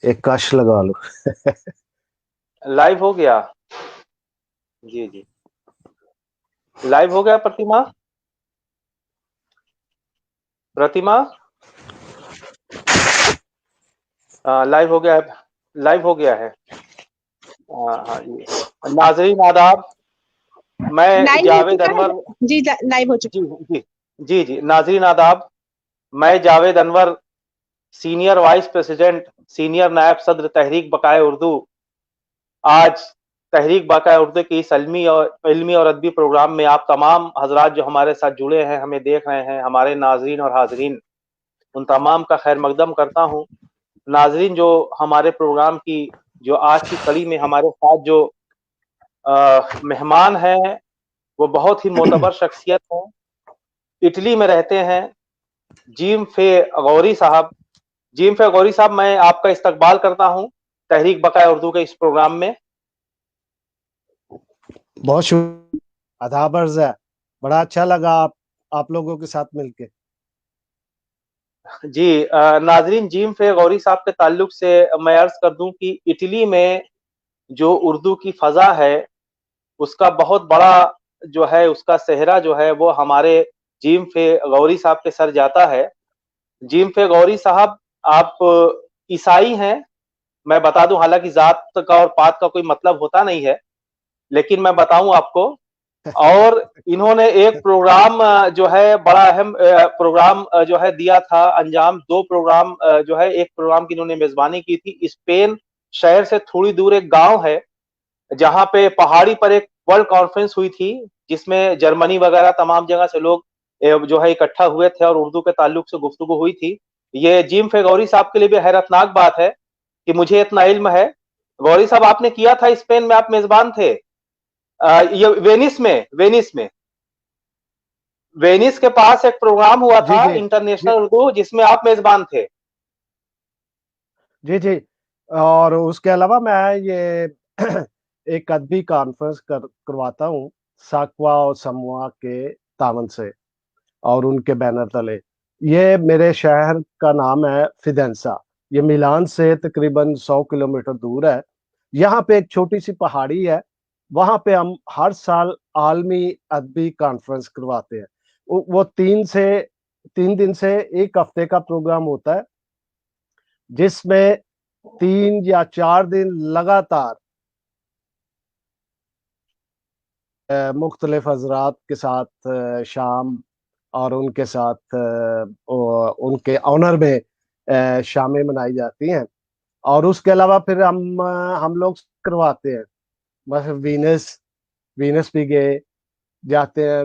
ایک کش لگا لو. لائیو ہو گیا. جی جی لائیو ہو گیا. پرتیما لائیو ہو گیا ہے. لائیو ہو گیا ہے. ہاں جی. ناظرین آداب. میں لائیو ہو جاوید چکا انور. ہے جی، لائیو ہو چکا. جی جی جی ناظرین آداب. میں جاوید انور، سینئر وائس پریزیڈنٹ، سینئر نائب صدر تحریک بقائے اردو، آج تحریک بقائے اردو کی اس علمی اور ادبی پروگرام میں آپ تمام حضرات جو ہمارے ساتھ جڑے ہیں، ہمیں دیکھ رہے ہیں، ہمارے ناظرین اور حاضرین، ان تمام کا خیر مقدم کرتا ہوں. ناظرین، جو ہمارے پروگرام کی جو آج کی کڑی میں ہمارے ساتھ جو مہمان ہیں، وہ بہت ہی معتبر شخصیت ہیں. اٹلی میں رہتے ہیں جیم فے غوری صاحب. جیم فے غوری صاحب، میں آپ کا استقبال کرتا ہوں تحریک بقائے اردو کے اس پروگرام میں. بہت شکریہ. آداب عرض ہے. بڑا اچھا لگا آپ لوگوں کے ساتھ مل کے. جی ناظرین، جیم فے غوری صاحب کے تعلق سے میں عرض کر دوں کہ اٹلی میں جو اردو کی فضا ہے، اس کا بہت بڑا جو ہے، اس کا صحرا جو ہے، وہ ہمارے جیم فے غوری صاحب کے سر جاتا ہے. جیم فے غوری صاحب، آپ عیسائی ہیں. میں بتا دوں، حالانکہ ذات کا اور پات کا کوئی مطلب ہوتا نہیں ہے، لیکن میں بتاؤں آپ کو. اور انہوں نے ایک پروگرام جو ہے، بڑا اہم پروگرام جو ہے دیا تھا انجام. 2 پروگرام جو ہے، ایک پروگرام کی انہوں نے میزبانی کی تھی. اسپین شہر سے تھوڑی دور ایک گاؤں ہے، جہاں پہ پہاڑی پر ایک ورلڈ کانفرنس ہوئی تھی، جس میں جرمنی وغیرہ تمام جگہ سے لوگ جو ہے اکٹھا ہوئے تھے اور اردو کے تعلق سے گفتگو ہوئی تھی. یہ جیم فے غوری صاحب کے لیے بھی حیرتناک بات ہے کہ مجھے اتنا علم ہے. غوری صاحب، آپ نے کیا تھا اسپین میں، آپ میزبان تھے. یہ وینس کے پاس ایک پروگرام ہوا جی تھا جی جی انٹرنیشنل اردو، جس میں آپ میزبان تھے. جی جی. اور اس کے علاوہ میں یہ ایک ادبی کانفرنس کرواتا ہوں ساکوا اور سموا کے تعاون سے اور ان کے بینر تلے. یہ میرے شہر کا نام ہے فیدنسا. یہ میلان سے تقریباً 100 کلومیٹر دور ہے. یہاں پہ ایک چھوٹی سی پہاڑی ہے، وہاں پہ ہم ہر سال عالمی ادبی کانفرنس کرواتے ہیں. وہ 3 دن سے ایک ہفتے کا پروگرام ہوتا ہے، جس میں 3 یا 4 دن لگاتار مختلف حضرات کے ساتھ شام اور ان کے ساتھ ان کے آنر میں شامیں منائی جاتی ہیں. اور اس کے علاوہ پھر ہم لوگ کرواتے ہیں، مثلا وینس بھی گئے جاتے ہیں،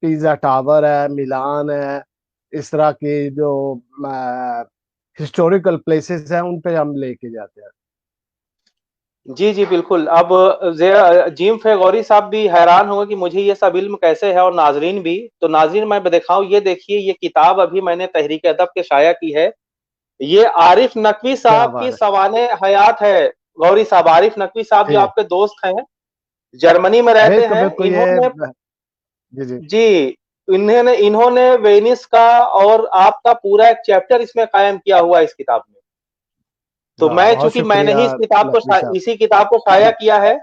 پیزا ٹاور ہے، میلان ہے، اس طرح کی جو ہسٹوریکل پلیسز ہیں ان پہ ہم لے کے جاتے ہیں. جی جی بالکل. اب جیم فے غوری صاحب بھی حیران ہوں گے کہ مجھے یہ سب علم کیسے ہے، اور ناظرین بھی. تو ناظرین، میں دکھاؤں، یہ دیکھیے، یہ کتاب ابھی میں نے تحریک ادب کے شائع کی ہے. یہ عارف نقوی کیا صاحب کی بات ہے. سوانح حیات ہے. غوری صاحب، عارف نقوی صاحب جو جی آپ کے دوست ہیں، جرمنی میں رہتے بالکل ہیں. بالکل. انہوں یہ نے جی جی جی انہوں نے وینس کا اور آپ کا پورا ایک چیپٹر اس میں قائم کیا ہوا ہے اس کتاب میں. تو ہاں، میں، بہت چونکہ میں نے شکریہ ہی نقوی صاحب. اسی کتاب کو شائع کیا ہے،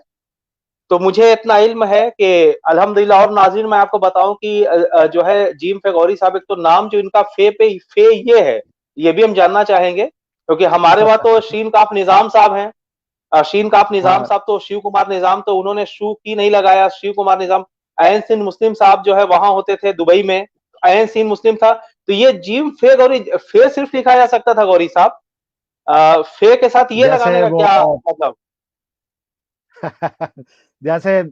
تو مجھے اتنا علم ہے کہ الحمدللہ. اور ناظرین، میں آپ کو بتاؤں کہ جو ہے جیم فے غوری صاحب، ایک تو نام جو ان کا فے یہ ہے، یہ بھی ہم جاننا چاہیں گے، کیونکہ ہمارے وہاں تو شین کاف نظام صاحب ہیں. شین کاف نظام ہاں صاحب تو شیو کمار نظام، تو انہوں نے شو کی نہیں لگایا. شیو کمار نظام. عین سین مسلم صاحب جو ہے وہاں ہوتے تھے دبئی میں، عین سین مسلم تھا. تو یہ جیم فے غوری، فے صرف لکھا جا سکتا تھا غوری صاحب، فے کے ساتھ یہ جیسے لگانے کا وہ کیا مطلب؟ جیسے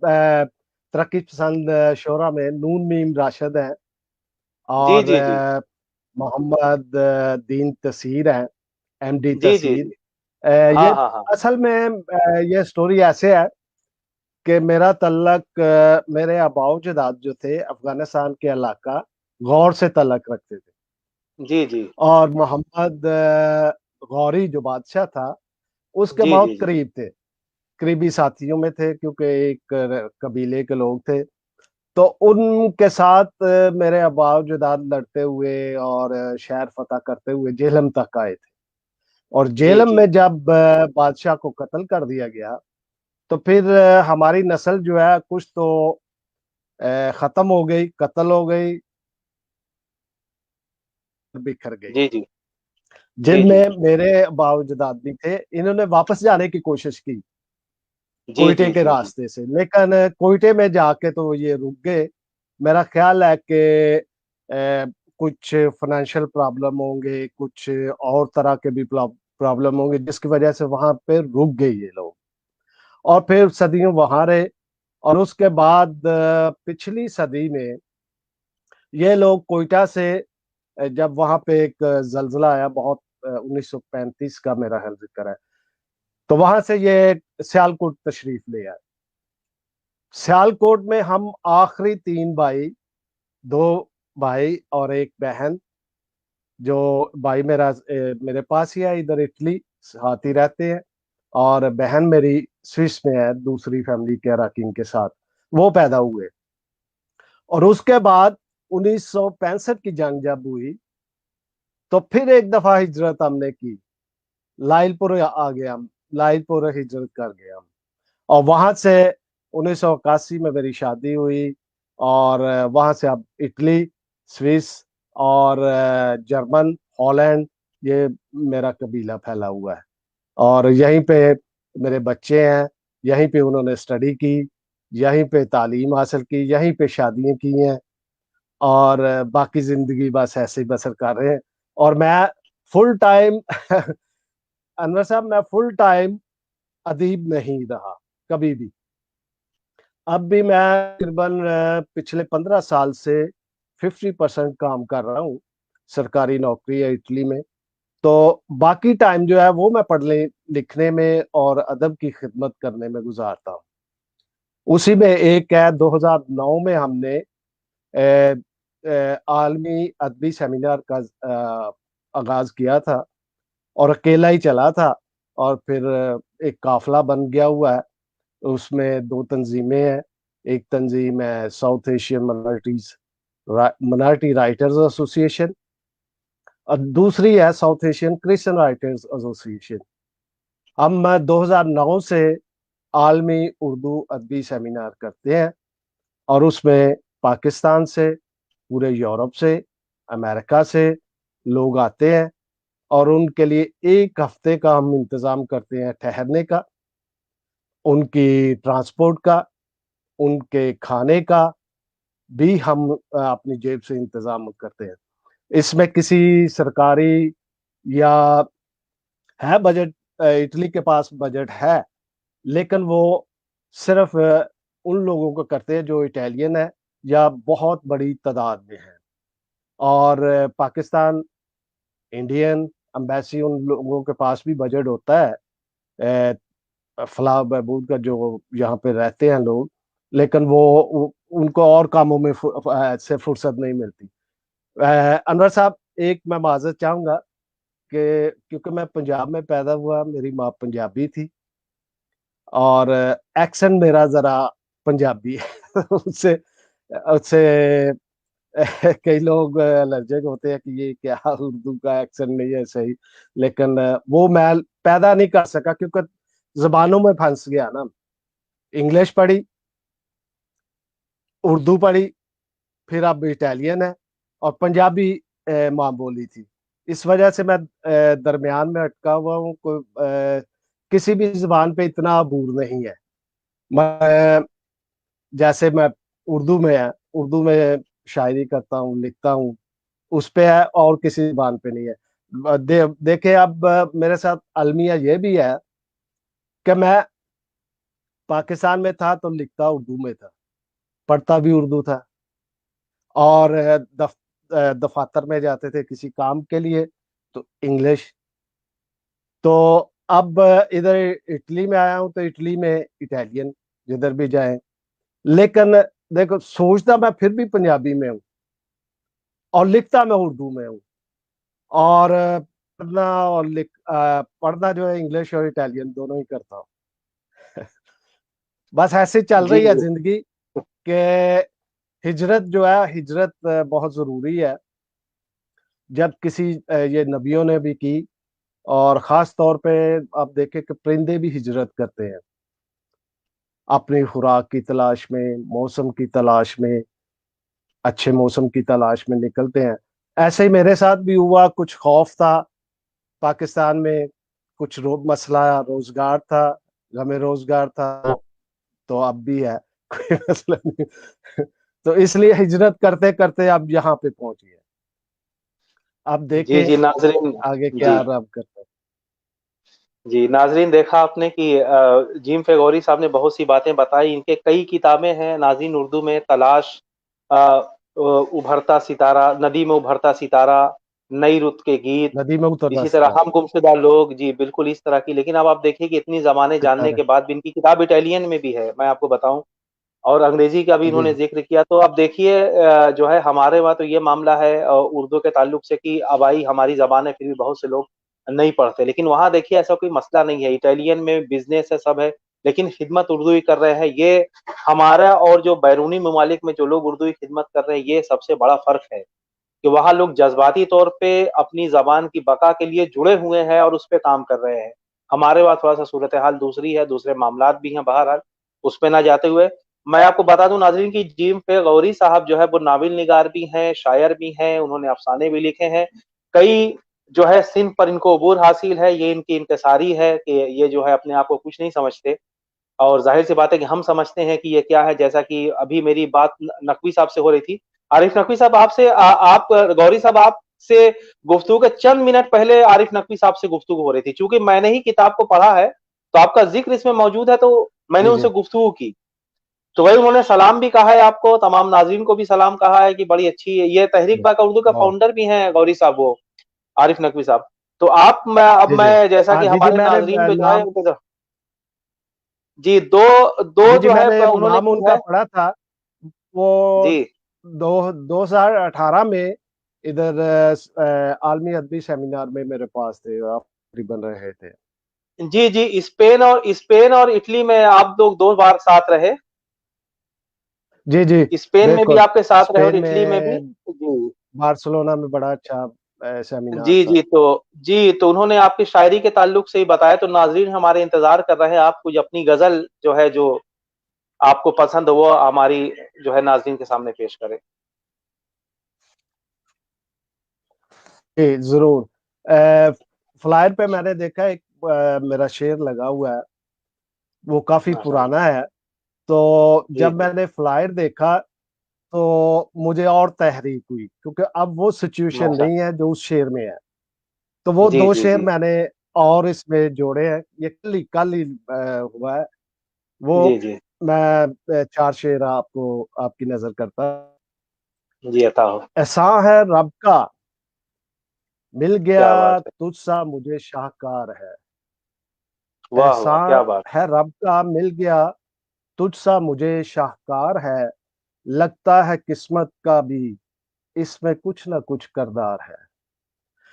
ترقی پسند شعرا میں نون میم راشد ہیں، جی اور جی جی محمد دین تسیر ہیں، ایم ڈی جی جی تسیر. جی یہ ہاں ہاں ہاں اصل میں یہ سٹوری ایسے ہے کہ میرا تعلق میرے آباء و اجداد جو تھے افغانستان کے علاقہ غور سے تعلق رکھتے تھے. جی جی اور محمد غوری جو بادشاہ تھا اس کے جی جی بہت جی قریب تھے، قریبی ساتھیوں میں تھے، کیونکہ ایک قبیلے کے لوگ تھے. تو ان کے ساتھ میرے آباء و اجداد لڑتے ہوئے اور شہر فتح کرتے ہوئے جہلم تک آئے تھے. اور جی جیلم جی میں جب بادشاہ کو قتل کر دیا گیا تو پھر ہماری نسل جو ہے کچھ تو ختم ہو گئی، قتل ہو گئی، بکھر گئی، جی جی جی جن جی میں میرے باوجداد بھی تھے۔ انہوں نے واپس جانے کی کوشش کی جی کوئٹے جی کے جی جی راستے سے، لیکن کوئٹے میں جا کے تو یہ رک گئے۔ میرا خیال ہے کہ کچھ فائنینشیل پرابلم ہوں گے، کچھ اور طرح کے بھی پرابلم ہوں گے، جس کی وجہ سے وہاں پہ رک گئے یہ لوگ، اور پھر صدیوں وہاں رہے۔ اور اس کے بعد پچھلی صدی میں یہ لوگ کوئٹہ سے جب وہاں پہ ایک زلزلہ آیا بہت، 1935 کا میرا خیال ذکر ہے، تو وہاں سے یہ سیالکوٹ تشریف لے آئے۔ سیالکوٹ میں ہم آخری 3 بھائی، 2 بھائی اور ایک بہن، جو بھائی میرا میرے پاس ہی ہے ادھر اٹلی، ساتھ ہی رہتے ہیں، اور بہن میری سوئس میں ہے دوسری فیملی کے اراکین کے ساتھ، وہ پیدا ہوئے۔ اور اس کے بعد 1965 کی جنگ جب ہوئی تو پھر ایک دفعہ ہجرت ہم نے کی، لائل پور آ گیا ہم، لائل پور ہجرت کر گیا ہم، اور وہاں سے 1981 میں میری شادی ہوئی، اور وہاں سے اب اٹلی، سوئس اور جرمن، ہالینڈ، یہ میرا قبیلہ پھیلا ہوا ہے، اور یہیں پہ میرے بچے ہیں، یہیں پہ انہوں نے اسٹڈی کی، یہیں پہ تعلیم حاصل کی، یہیں پہ شادیاں کی ہیں، اور باقی زندگی بس ایسے ہی بسر کر رہے ہیں۔ اور میں فل ٹائم انور صاحب، میں فل ٹائم ادیب نہیں رہا کبھی بھی۔ اب بھی میں تقریباً پچھلے 15 سال سے 50% کام کر رہا ہوں، سرکاری نوکری ہے اٹلی میں، تو باقی ٹائم جو ہے وہ میں پڑھنے لکھنے میں اور ادب کی خدمت کرنے میں گزارتا ہوں۔ اسی میں ایک ہے 2009 میں ہم نے عالمی ادبی سیمینار کا آغاز کیا تھا، اور اکیلا ہی چلا تھا، اور پھر ایک قافلہ بن گیا ہوا ہے۔ اس میں 2 تنظیمیں ہیں، ایک تنظیم ہے ساؤتھ ایشین منارٹی رائٹرز ایسوسی ایشن، اور دوسری ہے ساؤتھ ایشین کرسچن رائٹرز ایسوسی ایشن۔ ہم 2009 سے عالمی اردو ادبی سیمینار کرتے ہیں، اور اس میں پاکستان سے، پورے یورپ سے، امریکہ سے لوگ آتے ہیں، اور ان کے لیے ایک ہفتے کا ہم انتظام کرتے ہیں ٹھہرنے کا، ان کی ٹرانسپورٹ کا، ان کے کھانے کا بھی ہم اپنی جیب سے انتظام کرتے ہیں۔ اس میں کسی سرکاری یا ہے بجٹ، اٹلی کے پاس بجٹ ہے، لیکن وہ صرف ان لوگوں کو کرتے ہیں جو اٹالین ہے یا بہت بڑی تعداد میں ہیں، اور پاکستان، انڈین امبیسی، ان لوگوں کے پاس بھی بجٹ ہوتا ہے فلاح بہبود کا، جو یہاں پہ رہتے ہیں لوگ، لیکن وہ ان کو اور کاموں میں سے فرصت نہیں ملتی۔ انور صاحب، ایک میں معذرت چاہوں گا کہ کیونکہ میں پنجاب میں پیدا ہوا، میری ماں پنجابی تھی، اور ایکسن میرا ذرا پنجابی ہے اس سے کئی لوگ الرجک ہوتے ہیں کہ یہ کیا اردو کا ایکسن نہیں ہے صحیح، لیکن وہ میں پیدا نہیں کر سکا کیونکہ زبانوں میں پھنس گیا نا، انگلش پڑھی، اردو پڑھی، پھر اب اٹالین ہے، اور پنجابی ماں بولی تھی، اس وجہ سے میں درمیان میں اٹکا ہوا ہوں، کسی بھی زبان پہ اتنا عبور نہیں ہے۔ میں جیسے میں اردو میں ہے، اردو میں شاعری کرتا ہوں، لکھتا ہوں، اس پہ ہے، اور کسی زبان پہ نہیں ہے۔ دیکھیں اب میرے ساتھ المیہ یہ بھی ہے کہ میں پاکستان میں تھا تو لکھتا اردو میں تھا، پڑھتا بھی اردو تھا، اور دفاتر میں جاتے تھے کسی کام کے لیے تو انگلش، تو اب ادھر اٹلی میں آیا ہوں تو اٹلی میں اٹالین، جدھر بھی جائیں، لیکن دیکھو سوچتا میں پھر بھی پنجابی میں ہوں، اور لکھتا میں اردو میں ہوں، اور پڑھنا جو ہے انگلش اور اٹالین دونوں ہی کرتا ہوں۔ بس ایسے چل جی رہی ہے جی زندگی کہ ہجرت جو ہے، ہجرت بہت ضروری ہے، جب کسی یہ نبیوں نے بھی کی، اور خاص طور پہ آپ دیکھیں کہ پرندے بھی ہجرت کرتے ہیں اپنی خوراک کی تلاش میں، موسم کی تلاش میں، اچھے موسم کی تلاش میں نکلتے ہیں۔ ایسے ہی میرے ساتھ بھی ہوا، کچھ خوف تھا پاکستان میں، کچھ مسئلہ روزگار تھا، غم روزگار تھا، تو اب بھی ہے کوئی مسئلہ نہیں، تو اس لیے ہجرت کرتے کرتے اب یہاں پہ پہنچ گئے۔ اب جی دیکھیں جی ناظرین، آگے جی کیا رب کرتے ہیں۔ جی ناظرین، دیکھا آپ نے کہ جیم فیغوری صاحب نے بہت سی باتیں بتائی، ان کے کئی کتابیں ہیں ناظرین، اردو میں: تلاش، ابھرتا ستارہ، ندی میں ابھرتا ستارہ، نئی رت کے گیت، ندی میں اترنا اسی طرح ستارہ ہم گمشدہ لوگ، جی بالکل اس طرح کی۔ لیکن اب آپ دیکھیں کہ اتنی زمانے جاننے ہے۔ کے بعد بھی ان کی کتاب اٹالین میں بھی ہے، میں آپ کو بتاؤں، اور انگریزی کا بھی انہوں جی نے ذکر کیا۔ تو اب دیکھیے جو ہے ہمارے وہاں تو یہ معاملہ ہے اردو کے تعلق سے کہ آبائی ہماری زبان ہے، پھر بھی بہت سے لوگ نہیں پڑھتے، لیکن وہاں دیکھیے ایسا کوئی مسئلہ نہیں ہے، اٹالین میں بزنس ہے، سب ہے، لیکن خدمت اردو ہی کر رہے ہیں۔ یہ ہمارا اور جو بیرونی ممالک میں جو لوگ اردو کی خدمت کر رہے ہیں، یہ سب سے بڑا فرق ہے کہ وہاں لوگ جذباتی طور پہ اپنی زبان کی بقا کے لیے جڑے ہوئے ہیں اور اس پہ کام کر رہے ہیں۔ ہمارے وہاں تھوڑا سا صورتحال دوسری ہے، دوسرے معاملات بھی ہیں، بہرحال اس پہ نہ جاتے ہوئے میں آپ کو بتا دوں ناظرین کی جیم فیغوری صاحب جو ہے وہ ناول نگار بھی ہیں، شاعر بھی ہیں، انہوں نے افسانے بھی لکھے ہیں، کئی جو ہے صنف پر ان کو عبور حاصل ہے، یہ ان کی انکساری ہے کہ یہ جو ہے اپنے آپ کو کچھ نہیں سمجھتے، اور ظاہر سی بات ہے کہ ہم سمجھتے ہیں کہ یہ کیا ہے، جیسا کہ ابھی میری بات نقوی صاحب سے ہو رہی تھی، عارف نقوی صاحب آپ سے آپ گوری صاحب آپ سے گفتگو کے چند منٹ پہلے عارف نقوی صاحب سے گفتگو ہو رہی تھی، چونکہ میں نے ہی کتاب کو پڑھا ہے تو آپ کا ذکر اس میں موجود ہے، تو میں نے جی ان جی سے گفتگو کی، تو وہی انہوں نے سلام بھی کہا ہے آپ کو، تمام ناظرین کو بھی سلام کہا ہے کہ بڑی اچھی ہے یہ تحریک باقا اردو کا واہ، فاؤنڈر بھی ہیں غوری صاحب، وہ عارف نقوی صاحب۔ تو آپ اب جی جی میں جیسا ہاں کہ جی جی ہمارے میں نے ناظرین پہ جو ہے نام، جی دو دو جی جی جو میں ہے نے انہوں نے نام ان کی کا ہے، پڑھا تھا، وہ جی 2018 میں ادھر عالمی ادبی سیمینار میں میرے پاس تھے، آپ بن رہے تھے۔ جی جی اسپین اور اٹلی میں آپ لوگ 2 بار ساتھ رہے، جی جی اسپین میں بھی بالکل، آپ کے ساتھ رہے اور اسپین اٹلی میں میں بھی، جی بارسلونا میں بڑا اچھا سیمینار جی تھا۔ جی تو انہوں نے آپ کی شاعری کے تعلق سے ہی بتایا، تو ناظرین ہمارے انتظار کر رہے ہیں آپ کچھ اپنی غزل جو ہے جو آپ کو پسند وہ ہماری جو ہے ناظرین کے سامنے پیش کرے۔ جی ضرور، فلائر پہ میں نے دیکھا ایک میرا شعر لگا ہوا ہے، وہ کافی ماشاء اللہ، پرانا ہے، تو جی جب جی میں نے فلائر دیکھا تو مجھے اور تحریک ہوئی، کیونکہ اب وہ سچویشن ماشاء، نہیں ہے جو اس شعر میں ہے، تو وہ جی دو جی شعر جی میں نے اور اس میں جوڑے ہیں، یہ کل ہی ہوا ہے وہ، جی جی میں 4 شعر آپ کی نظر کرتا۔ جی عطا ہو، احساں ہے رب کا مل گیا کیا بات ہے، تجھ سا مجھے شاہکار ہے، واہ واہ احسان کیا بات، ہے رب کا مل گیا تجھ سا مجھے شاہکار ہے، لگتا ہے قسمت کا بھی اس میں کچھ نہ کچھ کردار ہے،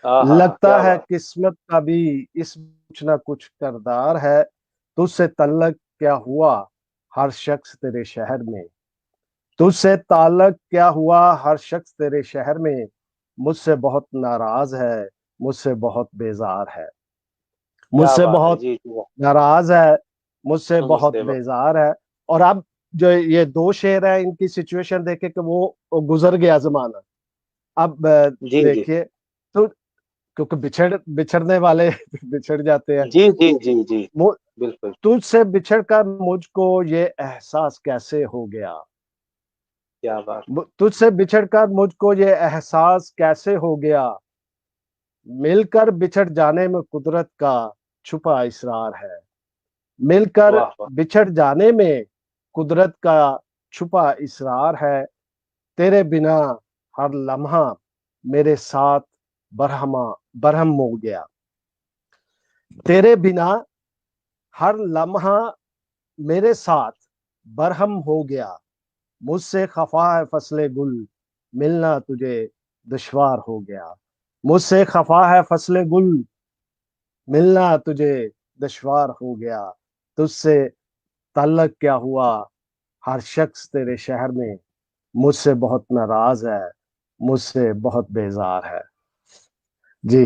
ہاں ہاں لگتا کیا ہے بات، قسمت کا بھی اس میں کچھ نہ کچھ کردار ہے، تجھ سے تعلق کیا ہوا ہر شخص تیرے شہر میں، تجھ سے تعلق کیا ہوا ہر شخص تیرے شہر میں، مجھ سے بہت ناراض ہے، مجھ سے بہت بیزار ہے، مجھ کیا سے بات ہے، بہت جی جی ناراض ہے، مجھ سے بہت مصطفیٰ، بیزار ہے۔ اور اب جو یہ 2 شعر ہیں، ان کی سچویشن دیکھے کہ وہ گزر گیا زمانہ، اب جی جی دیکھیے تو، کیونکہ بچھڑنے والے بچھڑ جاتے ہیں، جی جی جی جی وہ بالکل، تجھ سے بچھڑ کر مجھ کو یہ احساس کیسے ہو گیا، کیا بات، تجھ سے بچھڑ کر مجھ کو یہ احساس کیسے ہو گیا، مل کر بچھڑ جانے میں قدرت کا چھپا اسرار ہے، مل کر واہ واہ، بچھڑ جانے میں قدرت کا چھپا اسرار ہے، تیرے بنا ہر لمحہ میرے ساتھ برہم ہو گیا، تیرے بنا ہر لمحہ میرے ساتھ برہم ہو گیا، مجھ سے خفا ہے فصل گل ملنا تجھے دشوار ہو گیا، مجھ سے خفا ہے فصل گل ملنا تجھے دشوار ہو گیا، تجھ سے تعلق کیا ہوا ہر شخص تیرے شہر میں، مجھ سے بہت ناراض ہے، مجھ سے بہت بیزار ہے۔ جی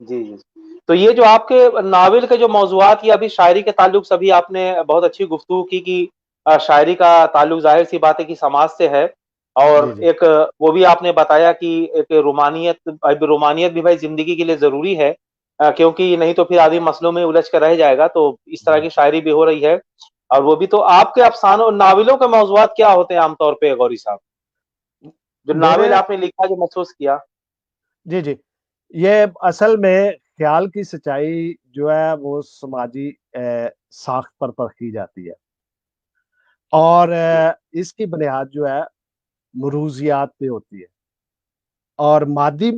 جی جی تو یہ جو آپ کے ناول کے جو موضوعات یا ابھی شاعری کے تعلق سے بھی آپ نے بہت اچھی گفتگو کی کہ شاعری کا تعلق ظاہر سی بات ہے کہ سماج سے ہے، اور جی جی ایک وہ بھی آپ نے بتایا کہ ایک رومانیت، اب رومانیت بھی بھائی زندگی کے لیے ضروری ہے، کیونکہ نہیں تو پھر آدمی مسئلوں میں الجھ کر رہ جائے گا، تو اس طرح جی کی شاعری بھی ہو رہی ہے۔ اور وہ بھی، تو آپ کے افسانوں ناولوں کے موضوعات کیا ہوتے ہیں عام طور پہ غوری صاحب، جو میرے ناول آپ نے لکھا جو محسوس کیا؟ جی جی یہ اصل میں خیال کی سچائی جو ہے وہ سماجی ساخت پر پرکھی جاتی ہے، اور اس کی بنیاد جو ہے مروزیات پہ ہوتی ہے، اور مادی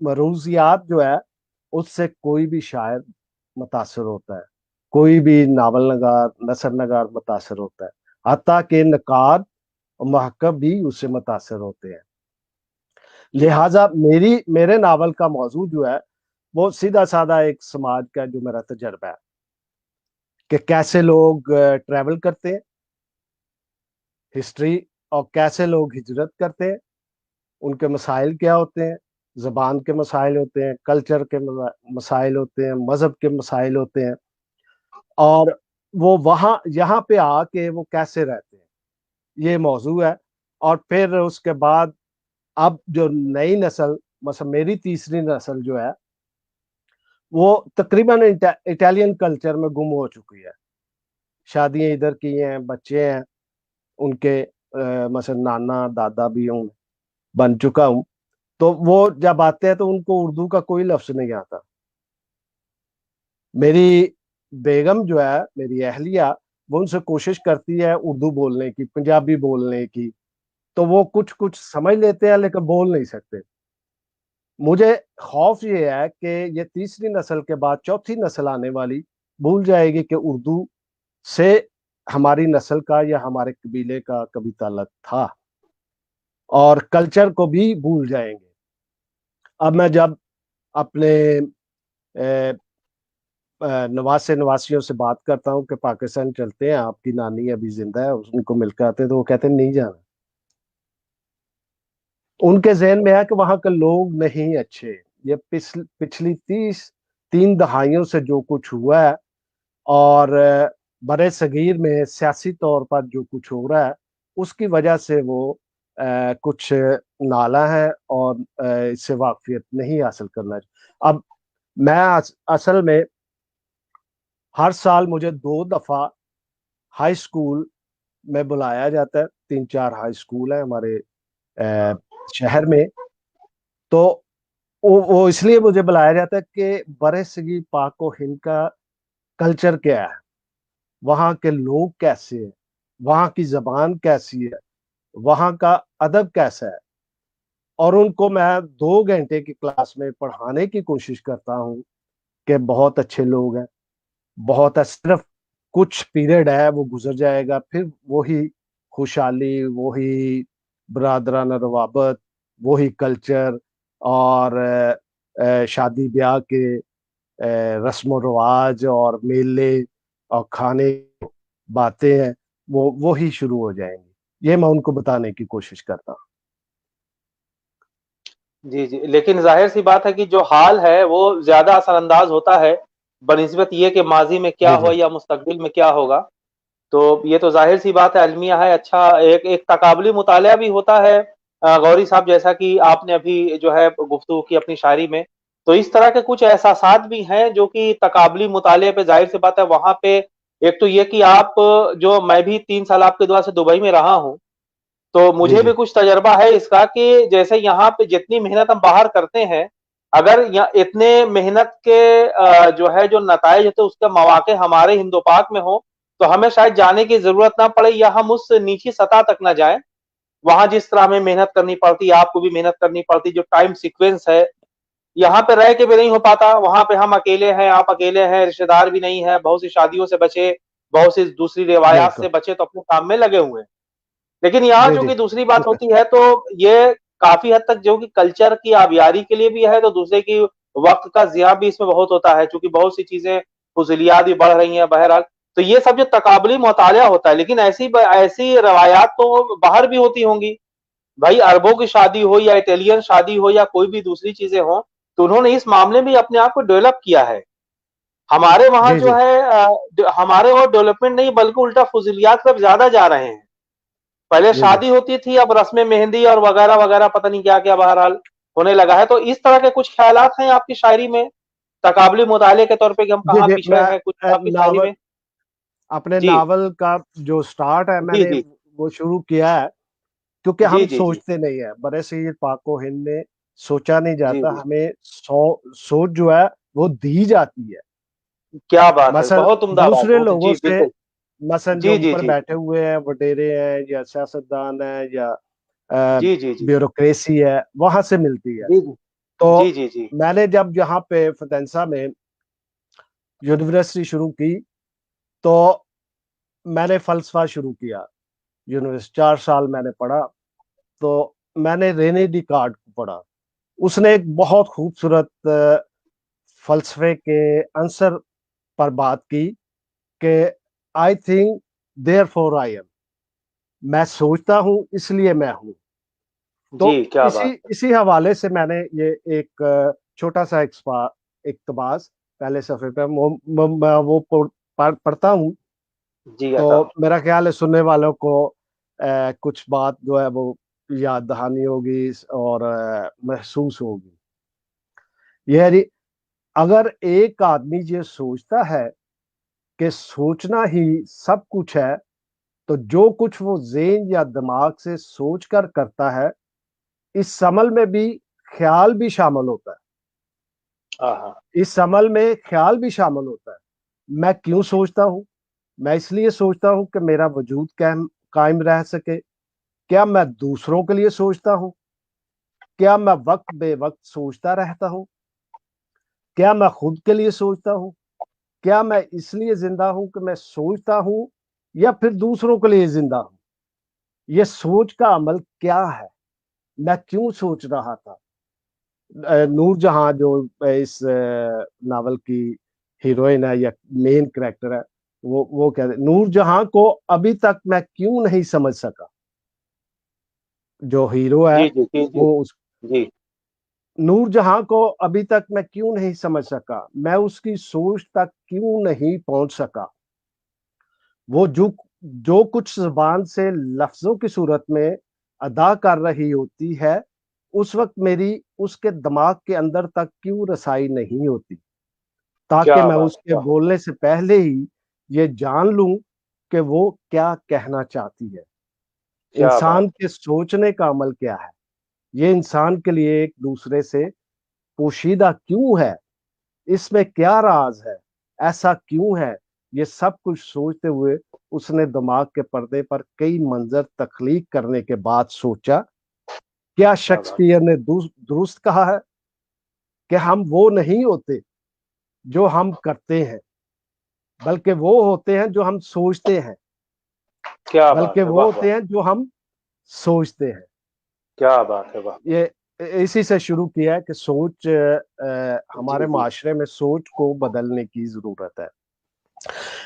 مروزیات جو ہے اس سے کوئی بھی شاعر متاثر ہوتا ہے، کوئی بھی ناول نگار، نثر نگار متاثر ہوتا ہے، حتیٰ کہ نقاد اور محقق بھی اس سے متاثر ہوتے ہیں۔ لہٰذا میرے ناول کا موضوع جو ہے وہ سیدھا سادہ ایک سماج کا جو میرا تجربہ ہے کہ کیسے لوگ ٹریول کرتے ہیں، ہسٹری، اور کیسے لوگ ہجرت کرتے ہیں، ان کے مسائل کیا ہوتے ہیں، زبان کے مسائل ہوتے ہیں، کلچر کے مسائل ہوتے ہیں، مذہب کے مسائل ہوتے ہیں، اور وہ وہاں یہاں پہ آ کے وہ کیسے رہتے ہیں، یہ موضوع ہے۔ اور پھر اس کے بعد اب جو نئی نسل، مثلا میری تیسری نسل جو ہے وہ تقریباً اٹالین کلچر میں گم ہو چکی ہے، شادیاں ادھر کی ہیں، بچے ہیں ان کے، مثلا نانا دادا بھی ہوں، بن چکا ہوں، تو وہ جب آتے ہیں تو ان کو اردو کا کوئی لفظ نہیں آتا۔ میری بیگم جو ہے، میری اہلیہ، وہ ان سے کوشش کرتی ہے اردو بولنے کی، پنجابی بولنے کی، تو وہ کچھ کچھ سمجھ لیتے ہیں لیکن بول نہیں سکتے۔ مجھے خوف یہ ہے کہ یہ تیسری نسل کے بعد چوتھی نسل آنے والی بھول جائے گی کہ اردو سے ہماری نسل کا یا ہمارے قبیلے کا کبھی تعلق تھا، اور کلچر کو بھی بھول جائیں گے۔ اب میں جب اپنے نواسے نواسیوں سے بات کرتا ہوں کہ پاکستان چلتے ہیں، آپ کی نانی ابھی زندہ ہے، ان کو مل کر آتے تو وہ کہتے ہیں نہیں جانا۔ ان کے ذہن میں ہے کہ وہاں کے لوگ نہیں اچھے، یہ پچھلی 3 دہائیوں سے جو کچھ ہوا ہے، اور برے صغیر میں سیاسی طور پر جو کچھ ہو رہا ہے، اس کی وجہ سے وہ کچھ نالا ہے، اور اس سے واقفیت نہیں حاصل کرنا۔ اب میں اصل میں ہر سال مجھے 2 دفعہ ہائی اسکول میں بلایا جاتا ہے، 3-4 ہائی اسکول ہیں ہمارے شہر میں، تو وہ اس لیے مجھے بلایا جاتا ہے کہ برے صغیر پاک و ہند کا کلچر کیا ہے، وہاں کے لوگ کیسے ہیں، وہاں کی زبان کیسی ہے، وہاں کا ادب کیسا ہے، اور ان کو میں 2 گھنٹے کی کلاس میں پڑھانے کی کوشش کرتا ہوں کہ بہت اچھے لوگ ہیں، بہت صرف کچھ پیریڈ ہے وہ گزر جائے گا، پھر وہی خوشحالی، وہی برادرانہ روابط، وہی کلچر، اور شادی بیاہ کے رسم و رواج اور میلے اور کھانے باتیں ہیں، وہی شروع ہو جائیں گی۔ یہ میں ان کو بتانے کی کوشش کرتا ہوں۔ جی جی لیکن ظاہر سی بات ہے کہ جو حال ہے وہ زیادہ اثر انداز ہوتا ہے بنسبت یہ کہ ماضی میں کیا جی ہوا جی یا مستقبل میں کیا ہوگا، تو یہ تو ظاہر سی بات ہے، المیہ ہے۔ اچھا، ایک تقابلی مطالعہ بھی ہوتا ہے غوری صاحب، جیسا کہ آپ نے ابھی جو ہے گفتگو کی اپنی شاعری میں، تو اس طرح کے کچھ احساسات بھی ہیں جو کہ تقابلی مطالعے پہ ظاہر سی بات ہے وہاں پہ، ایک تو یہ کہ آپ جو، میں بھی 3 سال آپ کے دعا سے دبئی میں رہا ہوں، تو جی مجھے جی بھی کچھ تجربہ ہے اس کا کہ جیسے یہاں پہ جتنی محنت ہم باہر کرتے ہیں، اگر اتنے محنت کے جو ہے جو نتائج ہوتے اس کے مواقع ہمارے ہند و پاک میں ہوں تو ہمیں شاید جانے کی ضرورت نہ پڑے، یا ہم اس نیچی سطح تک نہ جائیں۔ وہاں جس طرح ہمیں محنت کرنی پڑتی، آپ کو بھی محنت کرنی پڑتی، جو ٹائم سیکوینس ہے یہاں پہ رہ کے بھی نہیں ہو پاتا، وہاں پہ ہم اکیلے ہیں، آپ اکیلے ہیں، رشتے دار بھی نہیں ہے، بہت سی شادیوں سے بچے، بہت سی دوسری روایات بالکل، سے بچے تو اپنے کام میں لگے ہوئے ہیں۔ لیکن یہاں جی جو جی کہ دوسری بات ہوتی ہے تو یہ کافی حد تک جو کہ کلچر کی آبیاری کے لیے بھی ہے، تو دوسرے کی وقت کا ضیاع بھی اس میں بہت ہوتا ہے، چونکہ بہت سی چیزیں فضولیات بھی بڑھ رہی ہیں بہرحال۔ تو یہ سب جو تقابلی مطالعہ ہوتا ہے، لیکن ایسی روایات تو باہر بھی ہوتی ہوں گی، بھائی عربوں کی شادی ہو یا اٹالین شادی ہو یا کوئی بھی دوسری چیزیں ہوں، تو انہوں نے اس معاملے میں اپنے آپ کو ڈیولپ کیا ہے. ہمارے وہاں جی جو جی ہے ہمارے وہاں ڈیولپمنٹ نہیں بلکہ الٹا فضولیات پر زیادہ جا رہے ہیں. پہلے جی جی شادی ہوتی تھی، اب رسم مہندی اور وغیرہ وغیرہ پتہ نہیں کیا کیا بہرحال ہونے لگا ہے. تو اس طرح کے کچھ خیالات ہیں آپ کی شاعری میں تقابلی مطالعے کے طور پہ کہ ہم جی کہاں جی پیچھے میں ہیں کچھ آپ کی شاعری ناول میں؟ اپنے جی ناول کا جو سٹارٹ ہے میں جی نے جی وہ شروع کیا ہے کیونکہ جی ہم جی جی سوچتے نہیں ہیں. برے صغیر پاک و ہند میں سوچا نہیں جی جاتا، جی ہمیں سوچ جو ہے وہ دی جاتی ہے. کیا بات ہے، مثلا بہت عمدہ بات، دوسرے بہت لوگوں جی سے، بالکل. مثلا جو جی جی اوپر جی بیٹھے ہوئے ہیں، وڈیرے ہیں یا سیاستدان ہیں یا جی جی جی بیوروکریسی ہے، وہاں سے ملتی ہے. جی تو جی جی جی میں نے جب یہاں پہ فتنسا میں یونیورسٹی شروع کی تو میں نے فلسفہ شروع کیا. یونیورسٹی 4 سال میں نے پڑھا. تو میں نے رینے ڈی کارڈ کو پڑھا. اس نے ایک بہت خوبصورت فلسفے کے عنصر پر بات کی کہ I think therefore I am, میں سوچتا ہوں اس لیے میں ہوں. تو جی کیا بات ہے. اسی حوالے سے میں نے یہ ایک چھوٹا سا اقتباس پہلے صفحے پہ وہ پڑھتا ہوں. جی تو عطا. میرا خیال ہے سننے والوں کو کچھ بات جو ہے وہ یاد دہانی ہوگی اور محسوس ہوگی. یہ ہے اگر ایک آدمی یہ سوچتا ہے کہ سوچنا ہی سب کچھ ہے تو جو کچھ وہ ذہن یا دماغ سے سوچ کر کرتا ہے اس عمل میں بھی خیال بھی شامل ہوتا ہے. ہاں ہاں اس عمل میں خیال بھی شامل ہوتا ہے. میں کیوں سوچتا ہوں؟ میں اس لیے سوچتا ہوں کہ میرا وجود قائم رہ سکے. کیا میں دوسروں کے لیے سوچتا ہوں؟ کیا میں وقت بے وقت سوچتا رہتا ہوں؟ کیا میں خود کے لیے سوچتا ہوں؟ کیا میں اس لیے زندہ ہوں کہ میں سوچتا ہوں یا پھر دوسروں کے لیے زندہ ہوں؟ یہ سوچ کا عمل کیا ہے؟ میں کیوں سوچ رہا تھا؟ نور جہاں جو اس ناول کی ہیروئن ہے یا مین کریکٹر ہے، وہ کہتے ہیں نور جہاں کو ابھی تک میں کیوں نہیں سمجھ سکا. جو ہیرو ہے جی جی جی جی وہ جی نور جہاں کو ابھی تک میں کیوں نہیں سمجھ سکا، میں اس کی سوچ تک کیوں نہیں پہنچ سکا. وہ جو کچھ زبان سے لفظوں کی صورت میں ادا کر رہی ہوتی ہے اس وقت میری اس کے دماغ کے اندر تک کیوں رسائی نہیں ہوتی تاکہ کیا میں بات اس ہے، کے بولنے سے پہلے ہی یہ جان لوں کہ وہ کیا کہنا چاہتی ہے. کیا بات انسان کے سوچنے کا عمل کیا ہے؟ یہ انسان کے لیے ایک دوسرے سے پوشیدہ کیوں ہے؟ اس میں کیا راز ہے؟ ایسا کیوں ہے؟ یہ سب کچھ سوچتے ہوئے اس نے دماغ کے پردے پر کئی منظر تخلیق کرنے کے بعد سوچا کیا کیا بات شیکسپیئر نے درست کہا ہے کہ ہم وہ نہیں ہوتے جو ہم کرتے ہیں بلکہ وہ ہوتے ہیں جو ہم سوچتے ہیں، کیا بلکہ بات ہے، وہ واہ واہ، ہوتے ہیں جو ہم سوچتے ہیں. کیا بات ہے، واہ. یہ اسی سے شروع کیا ہے کہ سوچ جی ہمارے جی معاشرے میں سوچ کو بدلنے کی ضرورت ہے.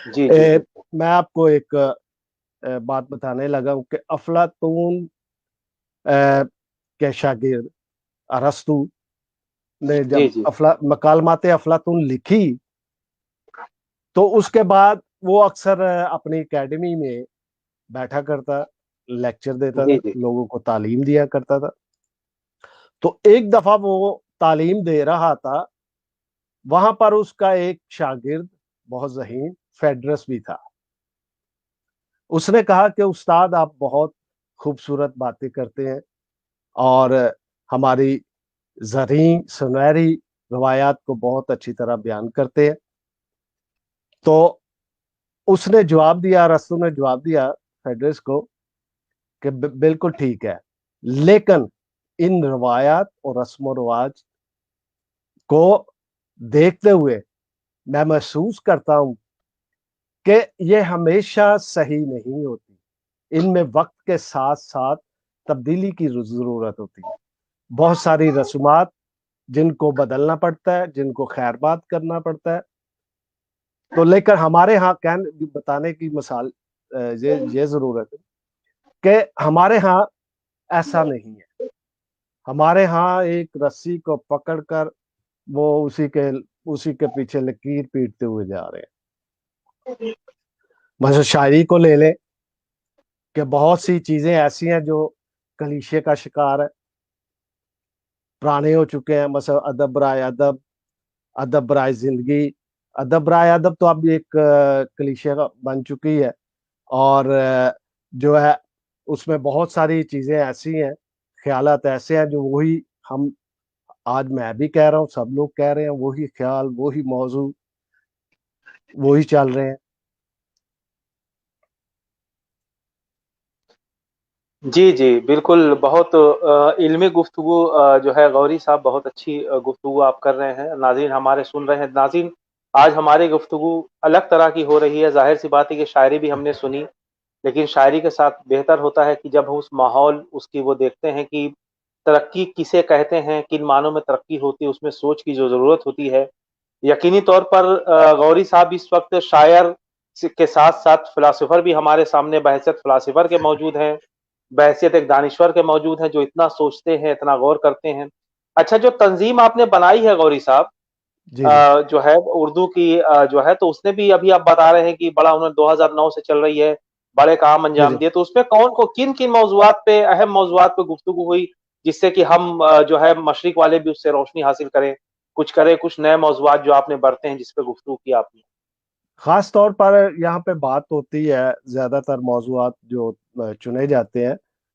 جی جی جی میں آپ کو ایک بات بتانے لگا ہوں کہ افلاطون کے شاگرد ارسطو نے جب جی جی مکالمات افلاطون لکھی تو اس کے بعد وہ اکثر اپنی اکیڈمی میں بیٹھا کرتا، لیکچر دیتا تھا، جی جی لوگوں کو تعلیم دیا کرتا تھا. تو ایک دفعہ وہ تعلیم دے رہا تھا، وہاں پر اس کا ایک شاگرد بہت ذہین فیڈرس بھی تھا. اس نے کہا کہ استاد آپ بہت خوبصورت باتیں کرتے ہیں اور ہماری زرعی سنہری روایات کو بہت اچھی طرح بیان کرتے ہیں. تو اس نے جواب دیا، ارسطو نے جواب دیا فیڈرس کو کہ بالکل ٹھیک ہے، لیکن ان روایات اور رسم و رواج کو دیکھتے ہوئے میں محسوس کرتا ہوں کہ یہ ہمیشہ صحیح نہیں ہوتی. ان میں وقت کے ساتھ ساتھ تبدیلی کی ضرورت ہوتی ہے. بہت ساری رسومات جن کو بدلنا پڑتا ہے، جن کو خیر بات کرنا پڑتا ہے. تو لیکن ہمارے ہاں بتانے کی مثال یہ ضرورت ہے کہ ہمارے ہاں ایسا نہیں ہے. ہمارے ہاں ایک رسی کو پکڑ کر وہ اسی کے پیچھے لکیر پیٹتے ہوئے جا رہے ہیں. مثلا شاعری کو لے لیں کہ بہت سی چیزیں ایسی ہیں جو کلیشے کا شکار ہے، پرانے ہو چکے ہیں. مثلا ادب برائے ادب، ادب برائے زندگی. ادب برائے ادب تو اب ایک کلیشے بن چکی ہے، اور جو ہے اس میں بہت ساری چیزیں ایسی ہیں، خیالات ایسے ہیں جو وہی ہم آج میں بھی کہہ رہا ہوں، سب لوگ کہہ رہے ہیں، وہی خیال، وہی موضوع، وہی چل رہے ہیں. جی جی بالکل، بہت علمی گفتگو جو ہے غوری صاحب، بہت اچھی گفتگو آپ کر رہے ہیں. ناظرین ہمارے سن رہے ہیں. ناظرین آج ہماری گفتگو الگ طرح کی ہو رہی ہے. ظاہر سی بات ہے کہ شاعری بھی ہم نے سنی، لیکن شاعری کے ساتھ بہتر ہوتا ہے کہ جب ہم اس ماحول اس کی وہ دیکھتے ہیں کہ ترقی کسے کہتے ہیں، کن معنوں میں ترقی ہوتی ہے، اس میں سوچ کی جو ضرورت ہوتی ہے. یقینی طور پر غوری صاحب اس وقت شاعر کے ساتھ ساتھ فلاسفر بھی ہمارے سامنے بحیثیت فلاسفر کے موجود ہیں، بحیثیت ایک دانشور کے موجود ہیں جو اتنا سوچتے ہیں، اتنا غور کرتے ہیں. اچھا، جو تنظیم آپ نے بنائی ہے غوری صاحب، جی جی جو ہے اردو کی جو ہے، تو اس نے بھی ابھی آپ بتا رہے ہیں کہ بڑا انہوں نے 2009 سے چل رہی ہے، بڑے کام جی انجام جی دیے. تو اس پہ کن کن موضوعات پہ، اہم موضوعات پہ گفتگو ہوئی، جس سے کہ ہم جو ہے مشرق والے بھی اس سے روشنی حاصل کریں، کچھ نئے موضوعات جو آپ نے برتے ہیں جس پہ گفتگو کی آپ نے؟ خاص طور پر یہاں پہ بات ہوتی ہے، زیادہ تر موضوعات جو چنے جاتے ہیں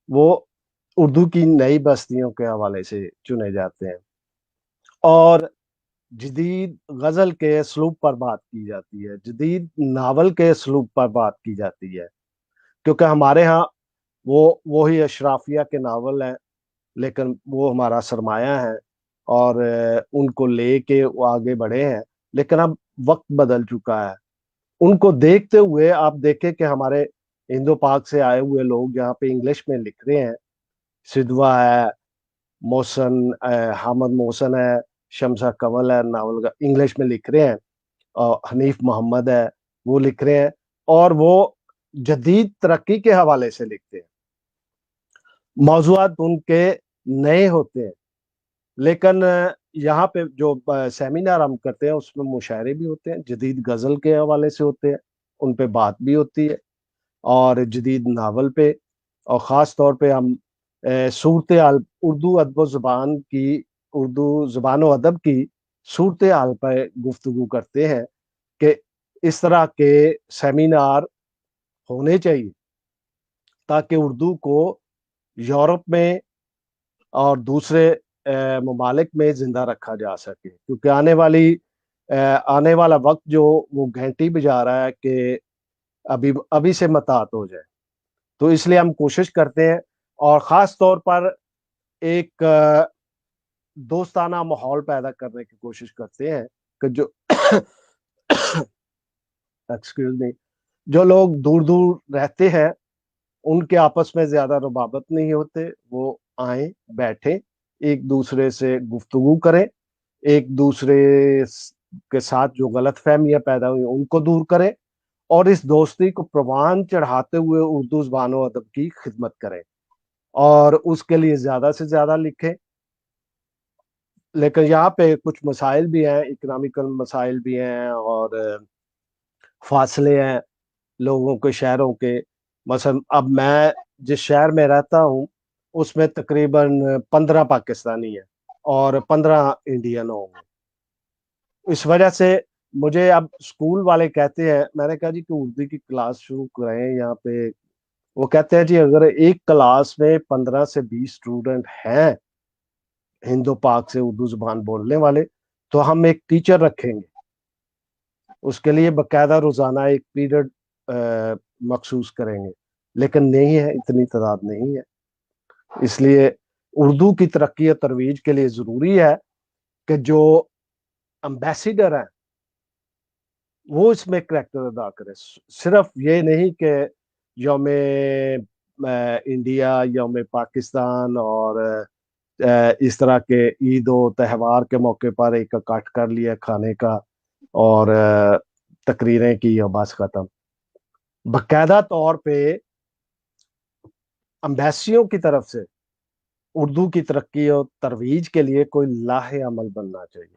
وہ اردو کی نئی بستیوں کے حوالے سے چنے جاتے ہیں، اور جدید غزل کے اسلوب پر بات کی جاتی ہے، جدید ناول کے اسلوب پر بات کی جاتی ہے. کیونکہ ہمارے ہاں وہی اشرافیہ کے ناول ہیں، لیکن وہ ہمارا سرمایہ ہے، اور ان کو لے کے وہ آگے بڑھے ہیں. لیکن اب وقت بدل چکا ہے. ان کو دیکھتے ہوئے آپ دیکھیں کہ ہمارے ہندو پاک سے آئے ہوئے لوگ یہاں پہ انگلش میں لکھ رہے ہیں. سدوا ہے، محسن حامد محسن ہے، شمسا کنول ہے، ناول کا انگلش میں لکھ رہے ہیں. اور حنیف محمد ہے، وہ لکھ رہے ہیں، اور وہ جدید ترقی کے حوالے سے لکھتے ہیں. موضوعات ان کے نئے ہوتے ہیں، لیکن یہاں پہ جو سیمینار ہم کرتے ہیں اس میں مشاعرے بھی ہوتے ہیں، جدید غزل کے حوالے سے ہوتے ہیں، ان پہ بات بھی ہوتی ہے، اور جدید ناول پہ. اور خاص طور پہ ہم صورتحال اردو ادب و زبان کی، اردو زبان و ادب کی صورتحال پہ گفتگو کرتے ہیں کہ اس طرح کے سیمینار ہونے چاہیے تاکہ اردو کو یورپ میں اور دوسرے ممالک میں زندہ رکھا جا سکے. کیونکہ آنے والا وقت جو وہ گھنٹی بجا رہا ہے کہ ابھی سے متاحت ہو جائے. تو اس لیے ہم کوشش کرتے ہیں، اور خاص طور پر ایک دوستانہ ماحول پیدا کرنے کی کوشش کرتے ہیں کہ جو ایکسکیوز می، جو لوگ دور دور رہتے ہیں ان کے آپس میں زیادہ ربابت نہیں ہوتے، وہ آئیں، بیٹھیں، ایک دوسرے سے گفتگو کریں، ایک دوسرے کے ساتھ جو غلط فہمیاں پیدا ہوئی ان کو دور کریں، اور اس دوستی کو پروان چڑھاتے ہوئے اردو زبان و ادب کی خدمت کریں، اور اس کے لیے زیادہ سے زیادہ لکھیں. لیکن یہاں پہ کچھ مسائل بھی ہیں، اکنامیکل مسائل بھی ہیں، اور فاصلے ہیں لوگوں کے، شہروں کے. مثلا اب میں جس شہر میں رہتا ہوں اس میں تقریباً 15 پاکستانی ہیں اور 15 انڈین ہوں گے. اس وجہ سے مجھے اب اسکول والے کہتے ہیں، میں نے کہا جی کہ اردو کی کلاس شروع کریں یہاں پہ. وہ کہتے ہیں جی اگر ایک کلاس میں 15 سے 20 اسٹوڈنٹ ہیں ہندو پاک سے اردو زبان بولنے والے تو ہم ایک ٹیچر رکھیں گے، اس کے لیے باقاعدہ روزانہ ایک پیریڈ مخصوص کریں گے. لیکن نہیں ہے، اتنی تعداد نہیں ہے. اس لیے اردو کی ترقی و ترویج کے لیے ضروری ہے کہ جو امبیسیڈر ہیں وہ اس میں کریکٹر ادا کرے. صرف یہ نہیں کہ یوم انڈیا، یوم پاکستان اور اس طرح کے عید و تہوار کے موقع پر ایک اکٹھ کر لیا کھانے کا اور تقریریں کی اور بس ختم. باقاعدہ طور پہ امبیسیوں کی طرف سے اردو کی ترقی اور ترویج کے لیے کوئی لاہ عمل بننا چاہیے.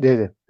جی جی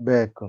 بالکل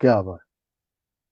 کیا بات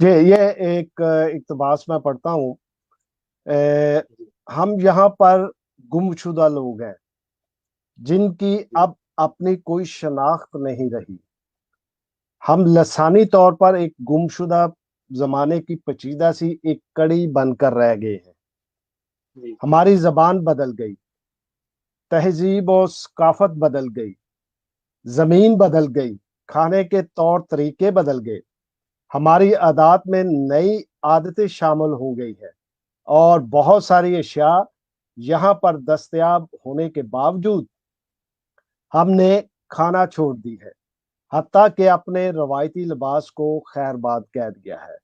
جی یہ ایک اقتباس میں پڑھتا ہوں. ہم یہاں پر گمشدہ لوگ ہیں جن کی اب اپنی کوئی شناخت نہیں رہی. ہم لسانی طور پر ایک گمشدہ زمانے کی پیچیدہ سی ایک کڑی بن کر رہ گئے ہیں. جی ہماری زبان بدل گئی، تہذیب و ثقافت بدل گئی، زمین بدل گئی، کھانے کے طور طریقے بدل گئے، ہماری عادات میں نئی عادتیں شامل ہو گئی ہے، اور بہت ساری اشیاء یہاں پر دستیاب ہونے کے باوجود ہم نے کھانا چھوڑ دی ہے، حتیٰ کہ اپنے روایتی لباس کو خیر باد کہہ دیا ہے.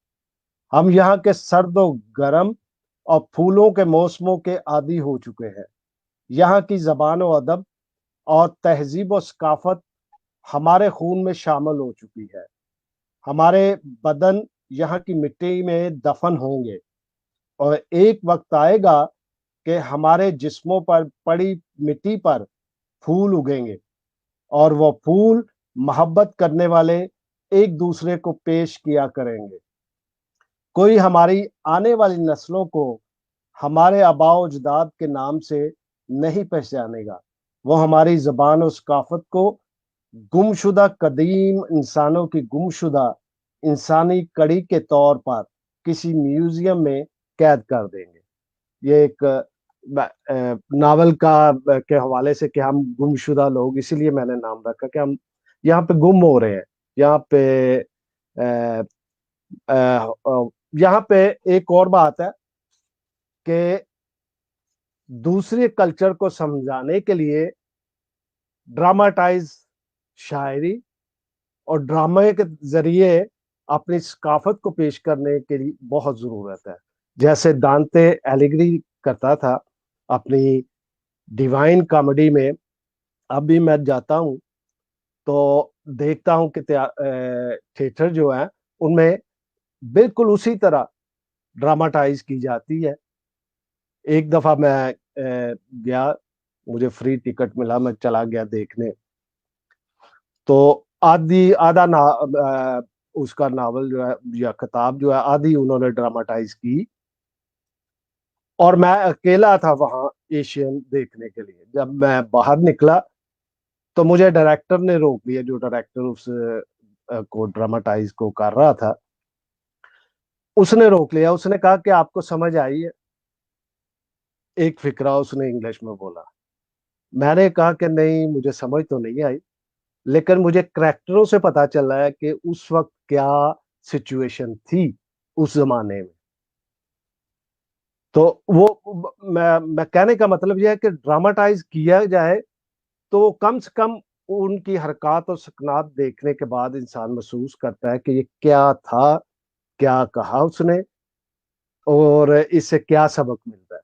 ہم یہاں کے سرد و گرم اور پھولوں کے موسموں کے عادی ہو چکے ہیں. یہاں کی زبان و ادب اور تہذیب و ثقافت ہمارے خون میں شامل ہو چکی ہے. ہمارے بدن یہاں کی مٹی میں دفن ہوں گے، اور ایک وقت آئے گا کہ ہمارے جسموں پر پڑی مٹی پر پھول اگیں گے، اور وہ پھول محبت کرنے والے ایک دوسرے کو پیش کیا کریں گے. کوئی ہماری آنے والی نسلوں کو ہمارے آباء و اجداد کے نام سے نہیں پہچانے گا. وہ ہماری زبان و ثقافت کو گمشدہ قدیم انسانوں کی گمشدہ انسانی کڑی کے طور پر کسی میوزیم میں قید کر دیں گے. یہ ایک ناول کے حوالے سے کہ ہم گمشدہ لوگ، اسی لیے میں نے نام رکھا کہ ہم یہاں پہ گم ہو رہے ہیں. یہاں پہ یہاں پہ ایک اور بات ہے کہ دوسرے کلچر کو سمجھانے کے لیے ڈراماٹائز شاعری اور ڈرامے کے ذریعے اپنی ثقافت کو پیش کرنے کے لیے بہت ضرورت ہے. جیسے دانتے ایلیگری کرتا تھا اپنی ڈیوائن کامیڈی میں. اب بھی میں جاتا ہوں تو دیکھتا ہوں کہ تھیٹر جو ہے ان میں بالکل اسی طرح ڈراماٹائز کی جاتی ہے. ایک دفعہ میں گیا، مجھے فری ٹکٹ ملا، میں چلا گیا دیکھنے. تو آدھا اس کا ناول جو ہے یا کتاب جو ہے آدھی انہوں نے ڈراماٹائز کی، اور میں اکیلا تھا وہاں ایشین دیکھنے کے لیے. جب میں باہر نکلا تو مجھے ڈائریکٹر نے روک لیا، جو ڈائریکٹر اس کو ڈراماٹائز کو کر رہا تھا، اس نے روک لیا. اس نے کہا کہ آپ کو سمجھ آئی ہے؟ ایک فقرہ اس نے انگلش میں بولا. میں نے کہا کہ نہیں، مجھے سمجھ تو نہیں آئی، لیکن مجھے کریکٹروں سے پتا چل رہا ہے کہ اس وقت کیا سچویشن تھی اس زمانے میں. تو وہ میں کہنے کا مطلب یہ ہے کہ ڈراماٹائز کیا جائے تو کم سے کم ان کی حرکات اور سکنات دیکھنے کے بعد انسان محسوس کرتا ہے کہ یہ کیا تھا، کیا کہا اس نے، اور اس سے کیا سبق ملتا ہے.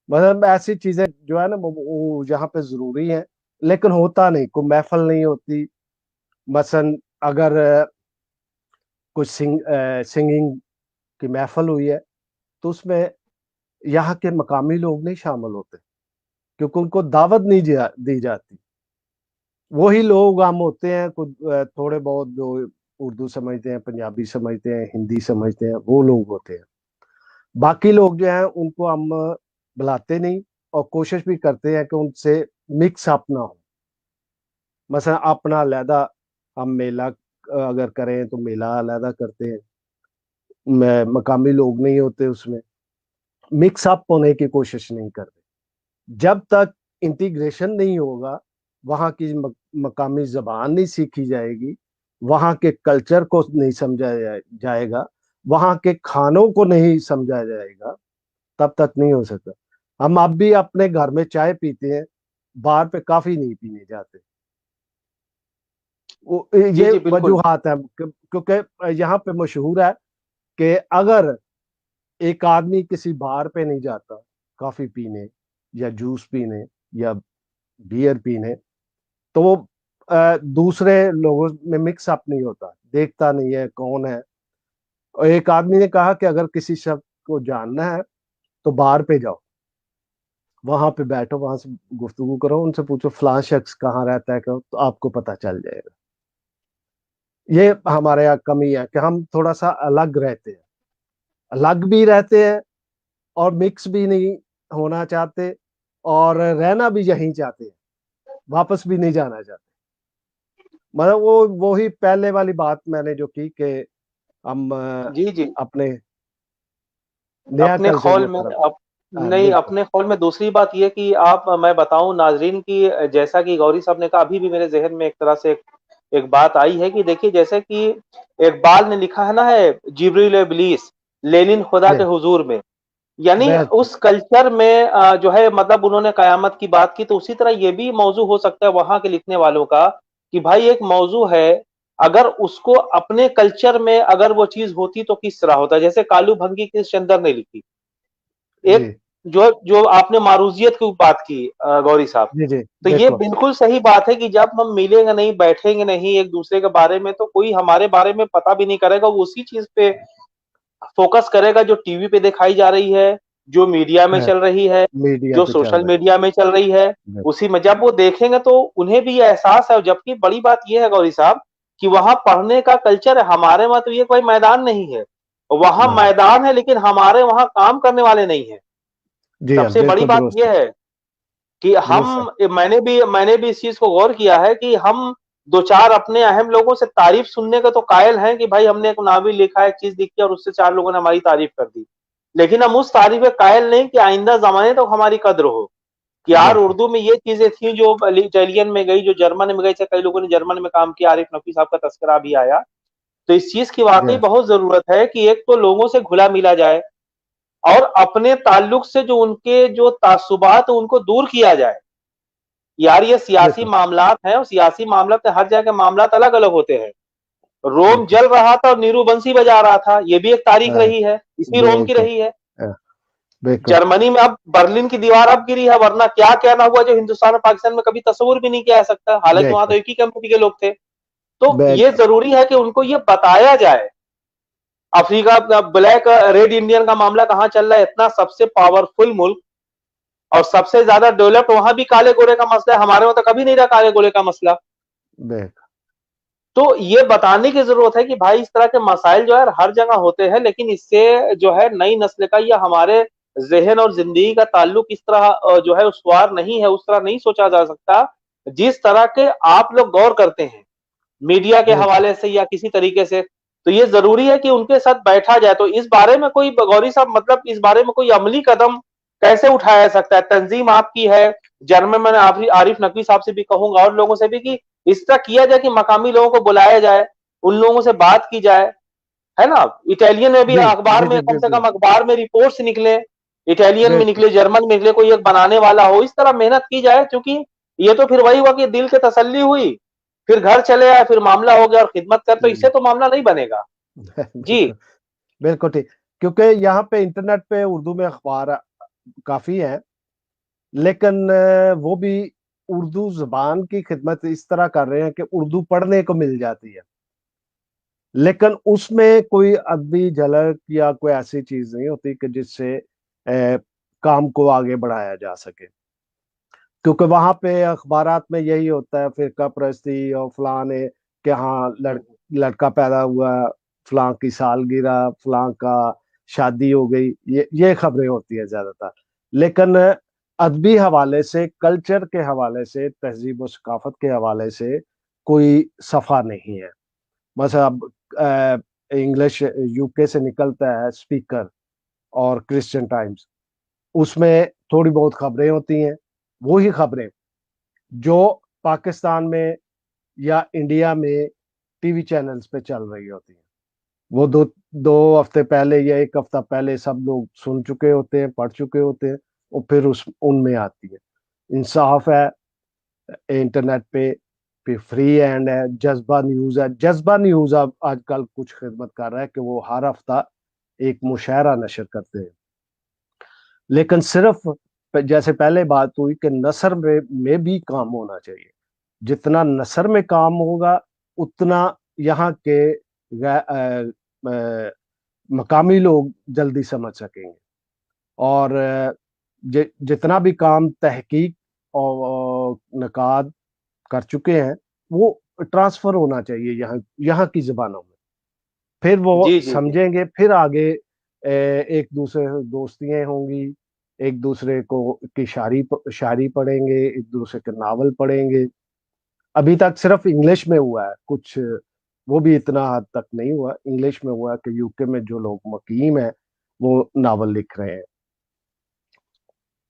مطلب ایسی چیزیں جو ہے نا وہ یہاں پہ ضروری ہیں، لیکن ہوتا نہیں، کوئی محفل نہیں ہوتی. مثلا اگر کوئی سنگنگ کی محفل ہوئی ہے تو اس میں یہاں کے مقامی لوگ نہیں شامل ہوتے، کیونکہ ان کو دعوت نہیں دی جاتی. وہی لوگ عام ہوتے ہیں، تھوڑے بہت جو اردو سمجھتے ہیں، پنجابی سمجھتے ہیں، ہندی سمجھتے ہیں، وہ لوگ ہوتے ہیں. باقی لوگ جو ہیں ان کو ہم بلاتے نہیں، اور کوشش بھی کرتے ہیں کہ ان سے مکس اپ نہ ہو. مثلا اپنا علیحدہ ہم میلہ اگر کریں تو میلہ علیحدہ کرتے ہیں، مقامی لوگ نہیں ہوتے اس میں، مکس اپ ہونے کی کوشش نہیں کرتے. جب تک انٹیگریشن نہیں ہوگا، وہاں کی مقامی زبان نہیں سیکھی جائے گی، وہاں کے کلچر کو نہیں سمجھا جائے گا، وہاں کے کھانوں کو نہیں سمجھا جائے گا، تب تک نہیں ہو سکتا. ہم اب بھی اپنے گھر میں چائے پیتے ہیں، باہر پہ کافی نہیں پینے جاتے. جی یہ جی بالکل. وجوہات ہیں، کیونکہ یہاں پہ مشہور ہے کہ اگر ایک آدمی کسی بار پہ نہیں جاتا کافی پینے یا جوس پینے یا بیئر پینے، تو وہ دوسرے لوگوں میں مکس اپ نہیں ہوتا، دیکھتا نہیں ہے کون ہے. اور ایک آدمی نے کہا کہ اگر کسی شخص کو جاننا ہے تو بار پہ جاؤ، وہاں پہ بیٹھو، وہاں سے گفتگو کرو، ان سے پوچھو فلاں شخص کہاں رہتا ہے، تو آپ کو پتا چل جائے گا. یہ ہمارے یہاں کمی ہے کہ ہم تھوڑا سا الگ رہتے ہیں، الگ بھی رہتے ہیں اور مکس بھی نہیں ہونا چاہتے، اور رہنا بھی یہیں چاہتے ہیں، واپس بھی نہیں جانا چاہتے. مطلب وہی پہلے والی بات میں نے جو کی کہ ہم جی جی اپنے نیا اپنے کلچر خول کی میں طرف. ہاں نہیں، بالکل. اپنے خول میں دوسری بات یہ کہ آپ میں بتاؤں ناظرین کی، جیسا کہ غوری صاحب نے کہا، ابھی بھی میرے ذہن میں ایک طرح سے ایک بات آئی ہے کہ دیکھیے، جیسے کہ اقبال نے لکھا ہے نا، ہے جبریل ابلیس لینن خدا جی کے حضور میں، یعنی بالکل. اس کلچر میں جو ہے، مطلب انہوں نے قیامت کی بات کی. تو اسی طرح یہ بھی موضوع ہو سکتا ہے وہاں کے لکھنے والوں کا کہ بھائی ایک موضوع ہے، اگر اس کو اپنے کلچر میں اگر وہ چیز ہوتی تو کس طرح ہوتا. جیسے کالو بھنگی کس چندر نے لکھی ایک، جی جو آپ نے معروضیت کی بات کی غوری صاحب، جی جی تو یہ بالکل. بالکل صحیح بات ہے کہ جب ہم ملیں گے نہیں، بیٹھیں گے نہیں ایک دوسرے کے بارے میں، تو کوئی ہمارے بارے میں پتہ بھی نہیں کرے گا. وہ اسی چیز پہ فوکس کرے گا جو ٹی وی پہ دکھائی جا رہی ہے، جو میڈیا میں ہے، چل رہی ہے، میڈیا جو پہ چل سوشل رہا میڈیا میں چل رہی ہے. ہے. اسی میں جب وہ دیکھیں گے تو انہیں بھی یہ احساس ہے. جبکہ بڑی بات یہ ہے غوری صاحب کہ وہاں پڑھنے کا کلچر ہے، ہمارے وہاں تو یہ کوئی میدان نہیں ہے. وہاں ہاں میدان ہے لیکن ہمارے وہاں کام کرنے والے نہیں ہیں. جی سب ہاں سے بڑی بالکل بات درست یہ ہے کہ درست ہے. میں نے بھی اس چیز کو غور کیا ہے کہ ہم دو چار اپنے اہم لوگوں سے تعریف سننے کا تو قائل ہیں کہ بھائی ہم نے ایک ناول لکھا ہے، ایک چیز لکھی اور اس سے چار لوگوں نے ہماری تعریف کر دی. لیکن ہم اس تعریف کے قائل نہیں کہ آئندہ زمانے تک ہماری قدر ہو کہ یار بالکل. اردو میں یہ چیزیں تھیں جو اٹالین میں گئی، جو جرمن میں گئی تھے، کئی لوگوں نے جرمن میں کام کیا، عارف نفی صاحب کا تذکرہ بھی آیا. تو اس چیز کی واقعی Yes. بہت ضرورت ہے کہ ایک تو لوگوں سے گھلا ملا جائے، اور اپنے تعلق سے جو ان کے جو تعصبات ان کو دور کیا جائے. یار یہ سیاسی بالکل معاملات ہیں، اور سیاسی معاملات ہر جگہ کے معاملات الگ الگ ہوتے ہیں. روم بالکل. جل رہا تھا اور نیرو بنسی بجا رہا تھا، یہ بھی ایک تاریخ ہاں رہی ہے، اسی روم کی بالکل. رہی ہے. ہاں، بالکل. جرمنی میں اب برلن کی دیوار اب گری ہے، ورنہ کیا کہنا ہوا جو ہندوستان اور پاکستان میں کبھی تصور بھی نہیں کیا جا سکتا، حالانکہ وہاں تو بالکل ایک ہی کمیونٹی کے لوگ تھے. تو یہ بالکل. ضروری ہے کہ ان کو یہ بتایا جائے. افریقہ بلیک ریڈ انڈین کا معاملہ کہاں چل رہا ہے، اتنا سب سے پاورفل ملک اور سب سے زیادہ ڈیولپڈ، وہاں بھی کالے گورے کا مسئلہ ہے. ہمارے وہاں تو کبھی نہیں رہا کالے گورے کا مسئلہ. بالکل. تو یہ بتانے کی ضرورت ہے کہ بھائی اس طرح کے مسائل جو ہے ہر جگہ ہوتے ہیں، لیکن اس سے جو ہے نئی نسل کا یا ہمارے ذہن اور زندگی کا تعلق اس طرح جو ہے استوار نہیں ہے، اس طرح نہیں سوچا جا سکتا جس طرح کے آپ لوگ غور کرتے ہیں میڈیا کے بالکل حوالے سے یا کسی طریقے سے. تو یہ ضروری ہے کہ ان کے ساتھ بیٹھا جائے. تو اس بارے میں کوئی غوری صاحب مطلب اس بارے میں کوئی عملی قدم کیسے اٹھایا جا سکتا ہے؟ تنظیم آپ کی ہے جرمن، میں نے عارف نقوی صاحب سے بھی کہوں گا اور لوگوں سے بھی کہ اس طرح کیا جائے کہ مقامی لوگوں کو بلایا جائے، ان لوگوں سے بات کی جائے، ہے نا. اٹالین میں بھی جی اخبار جی میں جی کم سے بالکل کم اخبار میں رپورٹس نکلے، اٹالین میں بالکل نکلے، جرمن میں نکلے، کوئی ایک بنانے والا ہو. اس طرح محنت کی جائے، کیونکہ یہ تو پھر وہی ہوا کہ دل کے تسلی ہوئی، پھر گھر چلے آئے، پھر معاملہ ہو گیا اور خدمت کر. تو اس سے تو معاملہ نہیں بنے گا. جی بالکل بالکل ٹھیک. کیونکہ یہاں پہ انٹرنیٹ پہ اردو میں اخبار کافی ہیں، لیکن وہ بھی اردو زبان کی خدمت اس طرح کر رہے ہیں کہ اردو پڑھنے کو مل جاتی ہے، لیکن اس میں کوئی ادبی جھلک یا کوئی ایسی چیز نہیں ہوتی کہ جس سے کام کو آگے بڑھایا جا سکے. کیونکہ وہاں پہ اخبارات میں یہی ہوتا ہے فرقہ پرستی اور فلاں نے کہ ہاں لڑکا پیدا ہوا، فلاں کی سالگرہ، فلاں کا شادی ہو گئی، یہ خبریں ہوتی ہیں زیادہ تر. لیکن ادبی حوالے سے، کلچر کے حوالے سے، تہذیب و ثقافت کے حوالے سے کوئی صفحہ نہیں ہے. مثلا اب انگلش یو کے سے نکلتا ہے اسپیکر اور کرسچن ٹائمز، اس میں تھوڑی بہت خبریں ہوتی ہیں، وہی خبریں جو پاکستان میں یا انڈیا میں ٹی وی چینلز پہ چل رہی ہوتی ہیں، وہ دو ہفتے پہلے یا ایک ہفتہ پہلے سب لوگ سن چکے ہوتے ہیں، پڑھ چکے ہوتے ہیں، اور پھر ان میں آتی ہے. انصاف ہے انٹرنیٹ پہ، پھر فری اینڈ ہے. جذبہ نیوز ہے. جذبہ نیوز اب آج کل کچھ خدمت کر رہا ہے کہ وہ ہر ہفتہ ایک مشاعرہ نشر کرتے ہیں. لیکن صرف جیسے پہلے بات ہوئی کہ نثر میں بھی کام ہونا چاہیے. جتنا نثر میں کام ہوگا اتنا یہاں کے مقامی لوگ جلدی سمجھ سکیں گے. اور جتنا بھی کام تحقیق اور نقاد کر چکے ہیں وہ ٹرانسفر ہونا چاہیے یہاں کی زبانوں میں. پھر وہ جی جی جی سمجھیں گے، پھر آگے ایک دوسرے سے دوستیاں ہوں گی، ایک دوسرے کو کی شاعری پڑھیں گے، ایک دوسرے کے ناول پڑھیں گے. ابھی تک صرف انگلش میں ہوا ہے کچھ، وہ بھی اتنا حد تک نہیں ہوا. انگلش میں ہوا کہ یو کے میں جو لوگ مقیم ہیں وہ ناول لکھ رہے ہیں.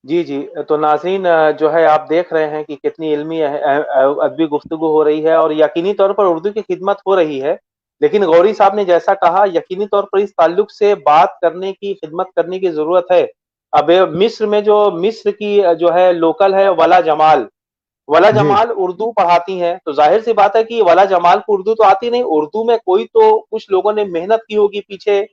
جی جی. تو ناظرین جو ہے آپ دیکھ رہے ہیں کہ کتنی علمی ادبی گفتگو ہو رہی ہے اور یقینی طور پر اردو کی خدمت ہو رہی ہے. لیکن غوری صاحب نے جیسا کہا یقینی طور پر اس تعلق سے بات کرنے کی، خدمت کرنے کی ضرورت ہے. اب مصر میں جو مصر کی جو ہے لوکل ہے ولا جمال، ولا جی جمال اردو پڑھاتی ہیں. تو ظاہر سی بات ہے کہ ولا جمال کو اردو تو آتی نہیں، اردو میں کوئی تو کچھ لوگوں نے محنت کی ہوگی پیچھے،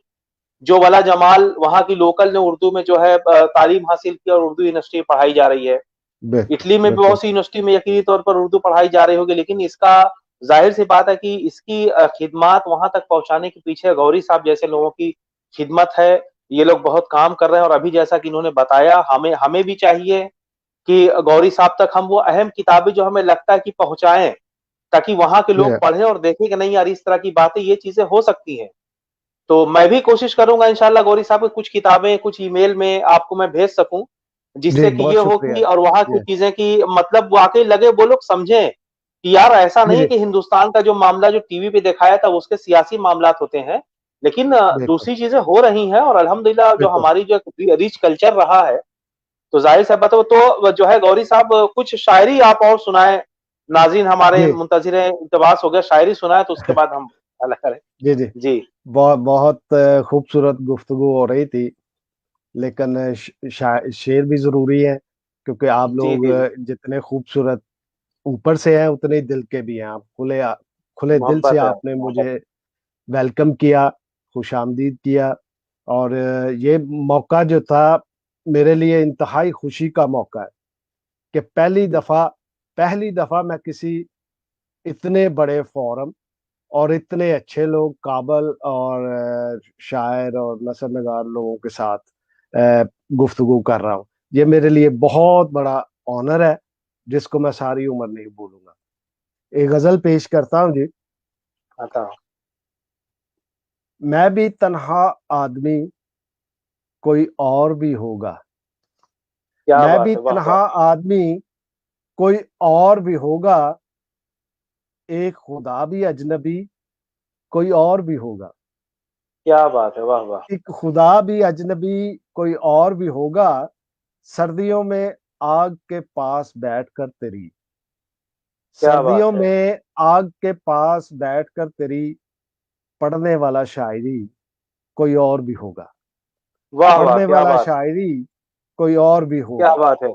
جو ولا جمال وہاں کی لوکل نے اردو میں جو ہے تعلیم حاصل کی اور اردو یونیورسٹی پڑھائی جا رہی ہے. بالکل اٹلی میں بھی بالکل بہت سی یونیورسٹی میں یقینی طور پر اردو پڑھائی جا رہی ہوگی. لیکن اس کا ظاہر سی بات ہے کہ اس کی خدمات وہاں تک پہنچانے کے پیچھے غوری صاحب جیسے لوگوں کی خدمت ہے. یہ لوگ بہت کام کر رہے ہیں اور ابھی جیسا کہ انہوں نے بتایا ہمیں بھی چاہیے کہ غوری صاحب تک ہم وہ اہم کتابیں جو ہمیں لگتا ہے کہ پہنچائیں، تاکہ وہاں کے لوگ پڑھیں اور دیکھیں کہ نہیں یار اس طرح کی باتیں، یہ چیزیں ہو سکتی ہیں. تو میں بھی کوشش کروں گا انشاءاللہ غوری صاحب کچھ کتابیں کچھ ای میل میں آپ کو میں بھیج سکوں، جس جی سے کہ بہت یہ ہو شکریہ. کہ اور وہاں جی کی چیزیں کی مطلب واقعی لگے وہ لوگ سمجھیں کہ یار ایسا جی نہیں جی کہ ہندوستان کا جو معاملہ جو ٹی وی پہ دکھایا تھا اس کے سیاسی معاملات ہوتے ہیں، لیکن بالکل دوسری چیزیں ہو رہی ہیں. اور الحمدللہ جو بالکل. ہماری جو ریچ کلچر رہا ہے، تو ظاہر سی بات ہے تو جو ہے غوری صاحب کچھ شاعری آپ اور سنائیں. ناظرین ہمارے جی منتظر ہیں، اقتباس ہو گیا، شاعری سنائیں تو اس کے بعد ہم حل کریں. جی جی جی بہت خوبصورت گفتگو ہو رہی تھی، لیکن شعر بھی ضروری ہے کیونکہ آپ جی لوگ جی جی جتنے خوبصورت اوپر سے ہیں اتنے ہی دل کے بھی ہیں. آپ کھلے دل سے محبت ہے. آپ نے مجھے ویلکم کیا، خوش آمدید کیا. اور یہ موقع جو تھا میرے لیے انتہائی خوشی کا موقع ہے کہ پہلی دفعہ میں کسی اتنے بڑے فورم اور اتنے اچھے لوگ، قابل اور شاعر اور نثر نگار لوگوں کے ساتھ گفتگو کر رہا ہوں. یہ میرے لیے بہت بڑا آنر ہے جس کو میں ساری عمر نہیں بھولوں گا. ایک غزل پیش کرتا ہوں جی. آتا ہوں. میں بھی تنہا آدمی کوئی اور بھی ہوگا. کیا میں بات بھی ہے، واہ واہ، تنہا آدمی کوئی اور بھی ہوگا. ایک خدا بھی اجنبی کوئی اور بھی ہوگا. کیا بات ہے، واہ واہ، ایک خدا بھی اجنبی کوئی اور بھی ہوگا. سردیوں میں آگ کے پاس بیٹھ کر تیری کیا سردیوں بات ہے، میں آگ کے پاس بیٹھ کر تیری پڑھنے والا شاعری کوئی اور بھی ہوگا. واہ واہ، پڑھنے کیا والا بات ہے، شاعری کوئی اور بھی کیا ہوگا. بات ہے،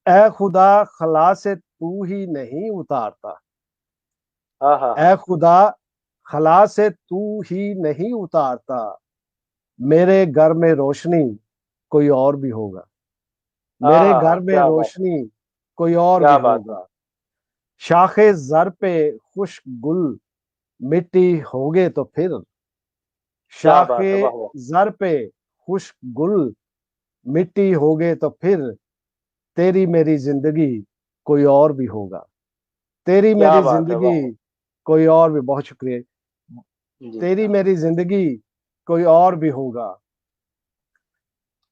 اے خدا خلا سے تو ہی نہیں اتارتا. ہاں ہاں اے ہاں، خدا خلا سے تو ہی نہیں اتارتا. میرے گھر میں روشنی کوئی اور بھی ہوگا. ہاں میرے ہاں گھر ہاں، میں کیا بات ہے، روشنی کوئی اور کیا بھی بات ہے، ہوگا. شاخ زر پہ خشک گل مٹی ہوگے تو پھر کیا شاخ بات ہے، واہ واہ، زر پہ خشک گل مٹی ہوگے تو پھر تیری میری زندگی کوئی اور بھی ہوگا. تیری کیا میری بات ہے، واہ زندگی واہ، کوئی اور بھی. بہت شکریہ. جی، تیری میری زندگی کوئی اور بھی ہوگا.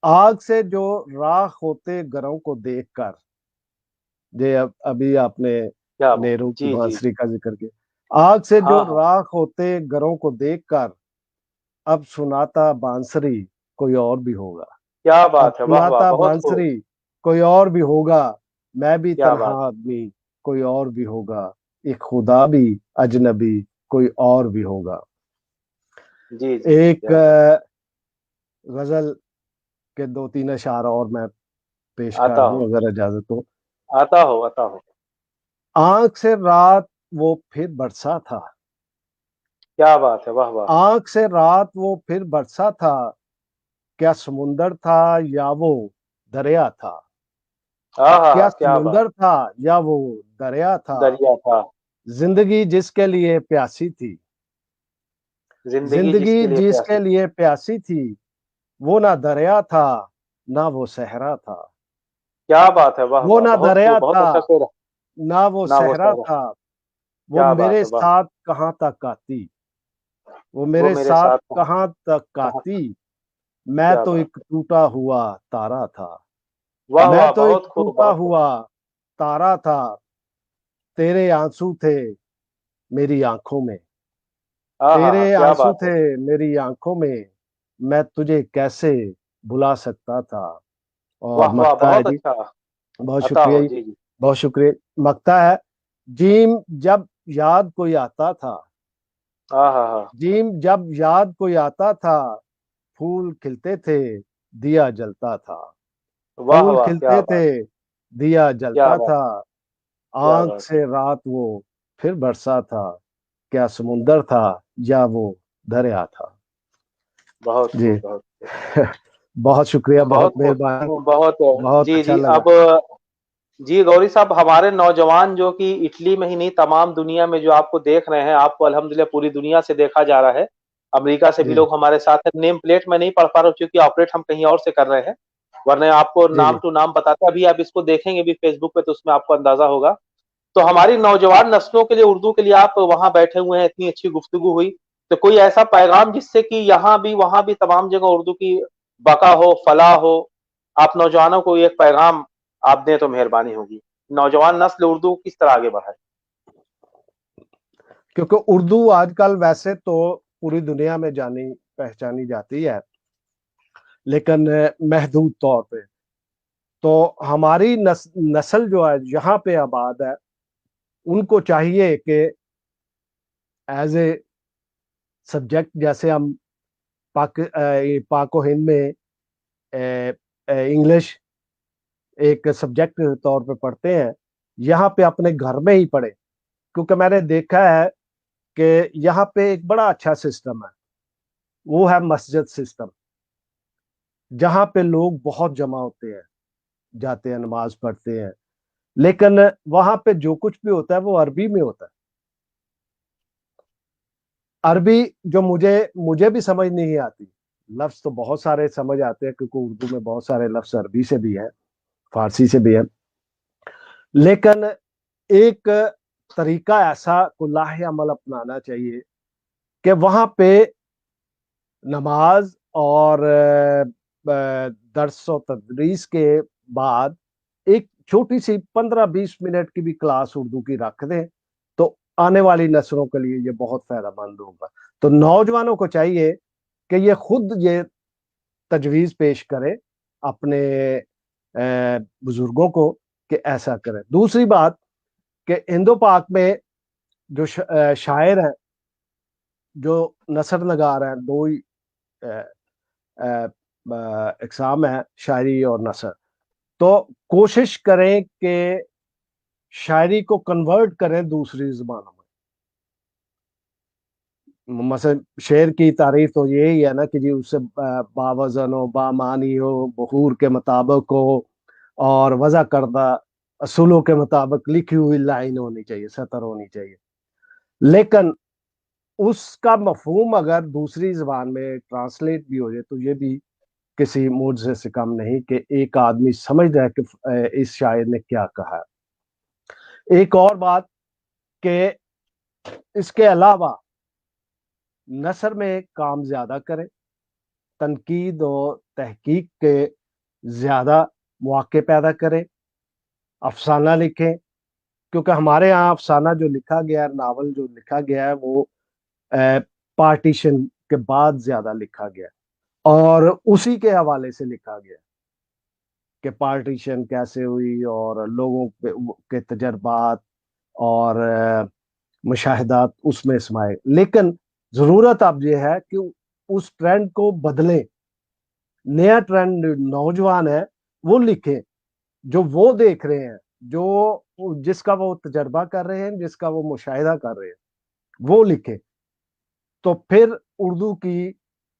آگ سے جو راکھ ہوتے گھروں کو دیکھ کر. یہ ابھی آپ نے کیا بات، نیرو کی جی جی، بانسری کا ذکر کیا. آگ سے جو ہاں ہاں، راکھ ہوتے گھروں کو دیکھ کر اب سناتا بانسری کوئی اور بھی ہوگا. کیا اب بات ہے، واہ واہ، سناتا بہت خوب، بانسری کوئی اور بھی ہوگا. میں بھی کیا تنہا بات، آدمی کوئی اور بھی ہوگا. ایک خدا بھی اجنبی کوئی اور بھی ہوگا. جی جی جی، ایک کیا بات، غزل کے 2-3 اشعار اور میں پیش کر آتا دوں ہوں، اگر اجازت ہو. آتا ہو، آتا ہو، آنکھ سے رات وہ پھر برسا تھا. کیا بات ہے، واہ واہ، آنکھ سے رات وہ پھر برسا تھا. کیا سمندر تھا یا وہ دریا تھا. ہاں ہاں کیا ہاں، کیا بات، سمندر تھا یا وہ دریا تھا. دریا تھا، زندگی جس کے لیے پیاسی تھی. زندگی جس زندگی کے لیے جس پیاسی، کے لیے پیاسی تھی. وہ نہ دریا تھا نہ وہ صحرا تھا. کیا بات ہے، واہ وہ واہ، نہ بہت دریا خوب، بہت تھا اچھا شعر ہے، نہ وہ نہ وہ صحرا سہرا، تھا. وہ کیا بات میرے ہے، واہ، ساتھ کہاں تک آتی. وہ وہ میرے میرے ساتھ ساتھ کہاں تک کہاں، آتی. میں کیا تو بات، ایک ٹوٹا ہوا تارا تھا. واہ میں واہ، تو ایک بہت خوب، ٹوٹا بہت خوب، ہوا تارا تھا. تیرے آنسو تھے میری آنکھوں میں. ہاں ہاں تیرے ہاں، کیا آنسو بات ہے، تھے میری آنکھوں میں. میں تجھے کیسے بھلا سکتا تھا. اور واہ واہ، مکتا ہے بہت جی. اچھا، بہت عطا شکریہ ہو، جی. جی جی، بہت شکریہ. مکتا ہے. جیم جب یاد کوئی آتا تھا. ہاں ہاں ہاں، جیم جب یاد کوئی آتا تھا. پھول کھلتے تھے دیا جلتا تھا. واہ پھول واہ، کیا کھلتے بات، تھے دیا کیا جلتا بات، تھا. کیا آنکھ بات، سے رات وہ پھر برسا تھا. کیا سمندر تھا یا وہ دریا تھا. بہت جی. خوب، بہت خوب، بہت شکریہ. بہت بہت مہربانی. خوب، بہت، بہت جی اچھا جی، لگا. اب جی گوری صاحب، ہمارے نوجوان جو کہ اٹلی میں ہی نہیں تمام دنیا میں جو آپ کو دیکھ رہے ہیں، آپ کو الحمدللہ پوری دنیا سے دیکھا جا رہا ہے. امریکہ سے بھی جی لوگ ہمارے ساتھ ہیں. نیم پلیٹ میں نہیں پڑھ پا رہا ہوں کیونکہ آپریٹ ہم کہیں اور سے کر رہے ہیں، ورنہ آپ کو جی. جی. نام ٹو نام بتاتا. ابھی آپ اس کو دیکھیں گے بھی فیس بک پہ تو اس میں آپ کو اندازہ ہوگا. تو ہماری نوجوان نسلوں کے لیے اردو کے لیے آپ وہاں بیٹھے ہوئے ہیں، اتنی اچھی گفتگو ہوئی. تو کوئی ایسا پیغام جس سے کہ یہاں بھی وہاں بھی تمام جگہ اردو کی بقا ہو، فلاح ہو، آپ نوجوانوں کو ایک پیغام آپ دیں تو مہربانی ہوگی. نوجوان نسل اردو کس طرح آگے بڑھائے. کیونکہ اردو آج کل ویسے تو پوری دنیا میں جانی پہچانی جاتی ہے لیکن محدود طور پہ. تو ہماری نسل جو ہے یہاں پہ آباد ہے، ان کو چاہیے کہ ایز اے سبجیکٹ، جیسے ہم پاک و ہند میں انگلش ایک سبجیکٹ طور پہ پڑھتے ہیں، یہاں پہ اپنے گھر میں ہی پڑھیں. کیونکہ میں نے دیکھا ہے کہ یہاں پہ ایک بڑا اچھا سسٹم ہے، وہ ہے مسجد سسٹم، جہاں پہ لوگ بہت جمع ہوتے ہیں، جاتے ہیں، نماز پڑھتے ہیں. لیکن وہاں پہ جو کچھ بھی ہوتا ہے وہ عربی میں ہوتا ہے. عربی جو مجھے بھی سمجھ نہیں آتی. لفظ تو بہت سارے سمجھ آتے ہیں کیونکہ اردو میں بہت سارے لفظ عربی سے بھی ہیں، فارسی سے بھی ہیں. لیکن ایک طریقہ ایسا کلاہ عمل اپنانا چاہیے کہ وہاں پہ نماز اور درس و تدریس کے بعد ایک چھوٹی سی 15-20 منٹ کی بھی کلاس اردو کی رکھ دیں تو آنے والی نسلوں کے لیے یہ بہت فائدہ مند ہوگا. تو نوجوانوں کو چاہیے کہ یہ خود یہ تجویز پیش کرے اپنے بزرگوں کو کہ ایسا کریں. دوسری بات کہ ہندو پاک میں جو شاعر ہیں جو نثر نگار ہیں، دو ہی اقسام ہے، شاعری اور نثر. تو کوشش کریں کہ شاعری کو کنورٹ کریں دوسری زبانوں میں. مثلا شعر کی تعریف تو یہی ہے نا کہ جی اس سے باوزن ہو، بامانی ہو، بخور کے مطابق ہو اور وضع کردہ اصولوں کے مطابق لکھی ہوئی لائن ہونی چاہیے، سطر ہونی چاہیے. لیکن اس کا مفہوم اگر دوسری زبان میں ٹرانسلیٹ بھی ہو جائے تو یہ بھی کسی معجزے سے کم نہیں کہ ایک آدمی سمجھ رہا ہے کہ اس شاعر نے کیا کہا ہے. ایک اور بات کہ اس کے علاوہ نثر میں کام زیادہ کریں، تنقید و تحقیق کے زیادہ مواقع پیدا کریں، افسانہ لکھیں. کیونکہ ہمارے ہاں افسانہ جو لکھا گیا ہے، ناول جو لکھا گیا ہے، وہ پارٹیشن کے بعد زیادہ لکھا گیا اور اسی کے حوالے سے لکھا گیا کہ پارٹیشن کیسے ہوئی اور لوگوں کے تجربات اور مشاہدات اس میں سمائے. لیکن ضرورت اب یہ ہے کہ اس ٹرینڈ کو بدلیں. نیا ٹرینڈ نوجوان ہے وہ لکھیں جو وہ دیکھ رہے ہیں، جو جس کا وہ تجربہ کر رہے ہیں، جس کا وہ مشاہدہ کر رہے ہیں، وہ لکھیں. تو پھر اردو کی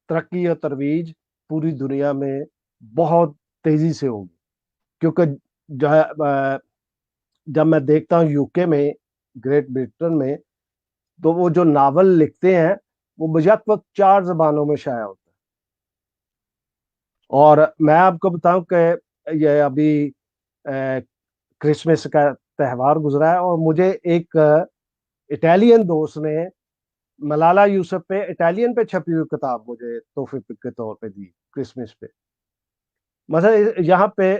ترقی اور ترویج پوری دنیا میں بہت تیزی سے ہوگی. کیونکہ جب میں دیکھتا ہوں یو کے میں، گریٹ برٹن میں، تو وہ جو ناول لکھتے ہیں وہ بیک وقت 4 زبانوں میں شائع ہوتا ہے. اور میں آپ کو بتاؤں کہ یہ ابھی کرسمس کا تہوار گزرا ہے اور مجھے ایک اٹالین دوست نے ملالہ یوسف پہ اٹالین پہ چھپی ہوئی کتاب مجھے تحفے کے طور پہ دی کرسمس پہ. مثلا یہاں پہ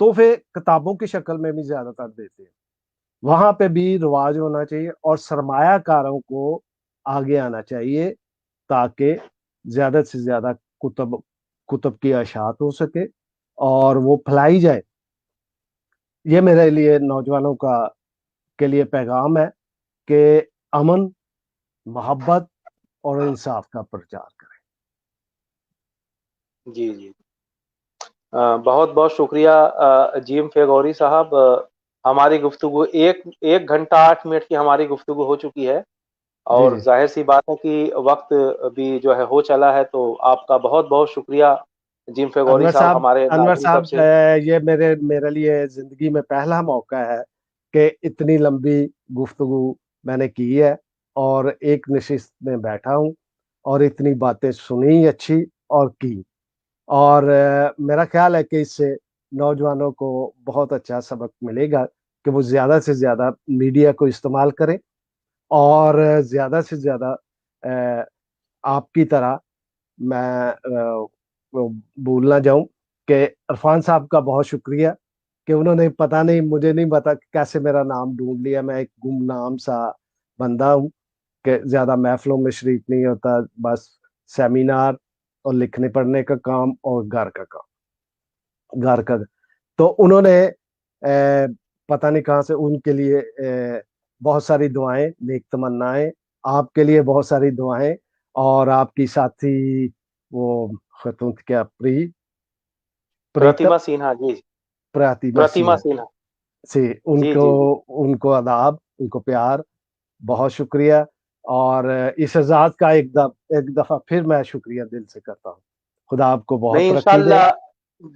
تحفے کتابوں کی شکل میں بھی زیادہ تر دیتے ہیں، وہاں پہ بھی رواج ہونا چاہیے اور سرمایہ کاروں کو آگے آنا چاہیے تاکہ زیادہ سے زیادہ کتب کی اشاعت ہو سکے اور وہ پھیلائی جائے. یہ میرے لیے نوجوانوں کے لیے پیغام ہے کہ امن، محبت اور انصاف کا پرچار کریں. جی جی، بہت بہت شکریہ جیم فیغوری صاحب. ہماری گفتگو ایک گھنٹہ 8 منٹ کی ہماری گفتگو ہو چکی ہے جی اور جی ظاہر سی بات ہے کہ وقت بھی جو ہے ہو چلا ہے. تو آپ کا بہت بہت شکریہ جیم فیغوری صاحب ہمارے انور ناظرین سب صاحب، سے. یہ میرے لیے زندگی میں پہلا موقع ہے کہ اتنی لمبی گفتگو میں نے کی ہے اور ایک نشست میں بیٹھا ہوں اور اتنی باتیں سنی اچھی اور کی. اور میرا خیال ہے کہ اس سے نوجوانوں کو بہت اچھا سبق ملے گا کہ وہ زیادہ سے زیادہ میڈیا کو استعمال کریں اور زیادہ سے زیادہ آپ کی طرح میں بھول نہ جاؤں کہ عرفان صاحب کا بہت شکریہ کہ انہوں نے پتہ نہیں، مجھے نہیں پتا کیسے میرا نام ڈھونڈ لیا. میں ایک گمنام سا بندہ ہوں کہ زیادہ محفلوں میں شریک نہیں ہوتا، بس سیمینار اور لکھنے پڑھنے کا کام اور گھر کا. تو انہوں نے پتہ نہیں کہاں سے، ان کے لیے بہت ساری دعائیں، نیک تمنائیں، آپ کے لیے بہت ساری دعائیں، اور آپ کی ساتھی وہ خاتون کیا پرتیما سنہا. جی، پرتیما پرتیما سنہا سنہا. سے جی جی جی، ان کو آداب، ان کو پیار، بہت شکریہ. اور اس اعزاز کا ایک دفعہ پھر میں شکریہ دل سے کرتا ہوں. خدا آپ کو بہت نہیں ترقی دے. انشاءاللہ.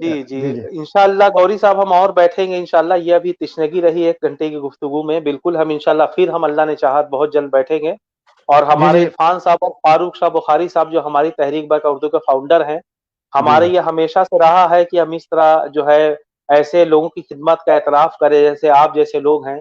جی جی، جی جی انشاءاللہ گوری صاحب ہم اور بیٹھیں گے انشاءاللہ. یہ ابھی تشنگی رہی 1 گھنٹے کی گفتگو میں. بالکل ہم انشاءاللہ پھر ہم اللہ نے چاہت بہت جلد بیٹھیں گے. اور جی ہمارے جی عرفان صاحب اور فاروق شاہ بخاری صاحب جو ہماری تحریک برقع اردو کے فاؤنڈر ہیں، جی ہمارے جی یہ ہمیشہ سے رہا ہے کہ ہم اس طرح جو ہے ایسے لوگوں کی خدمت کا اعتراف کریں جیسے آپ جیسے لوگ ہیں.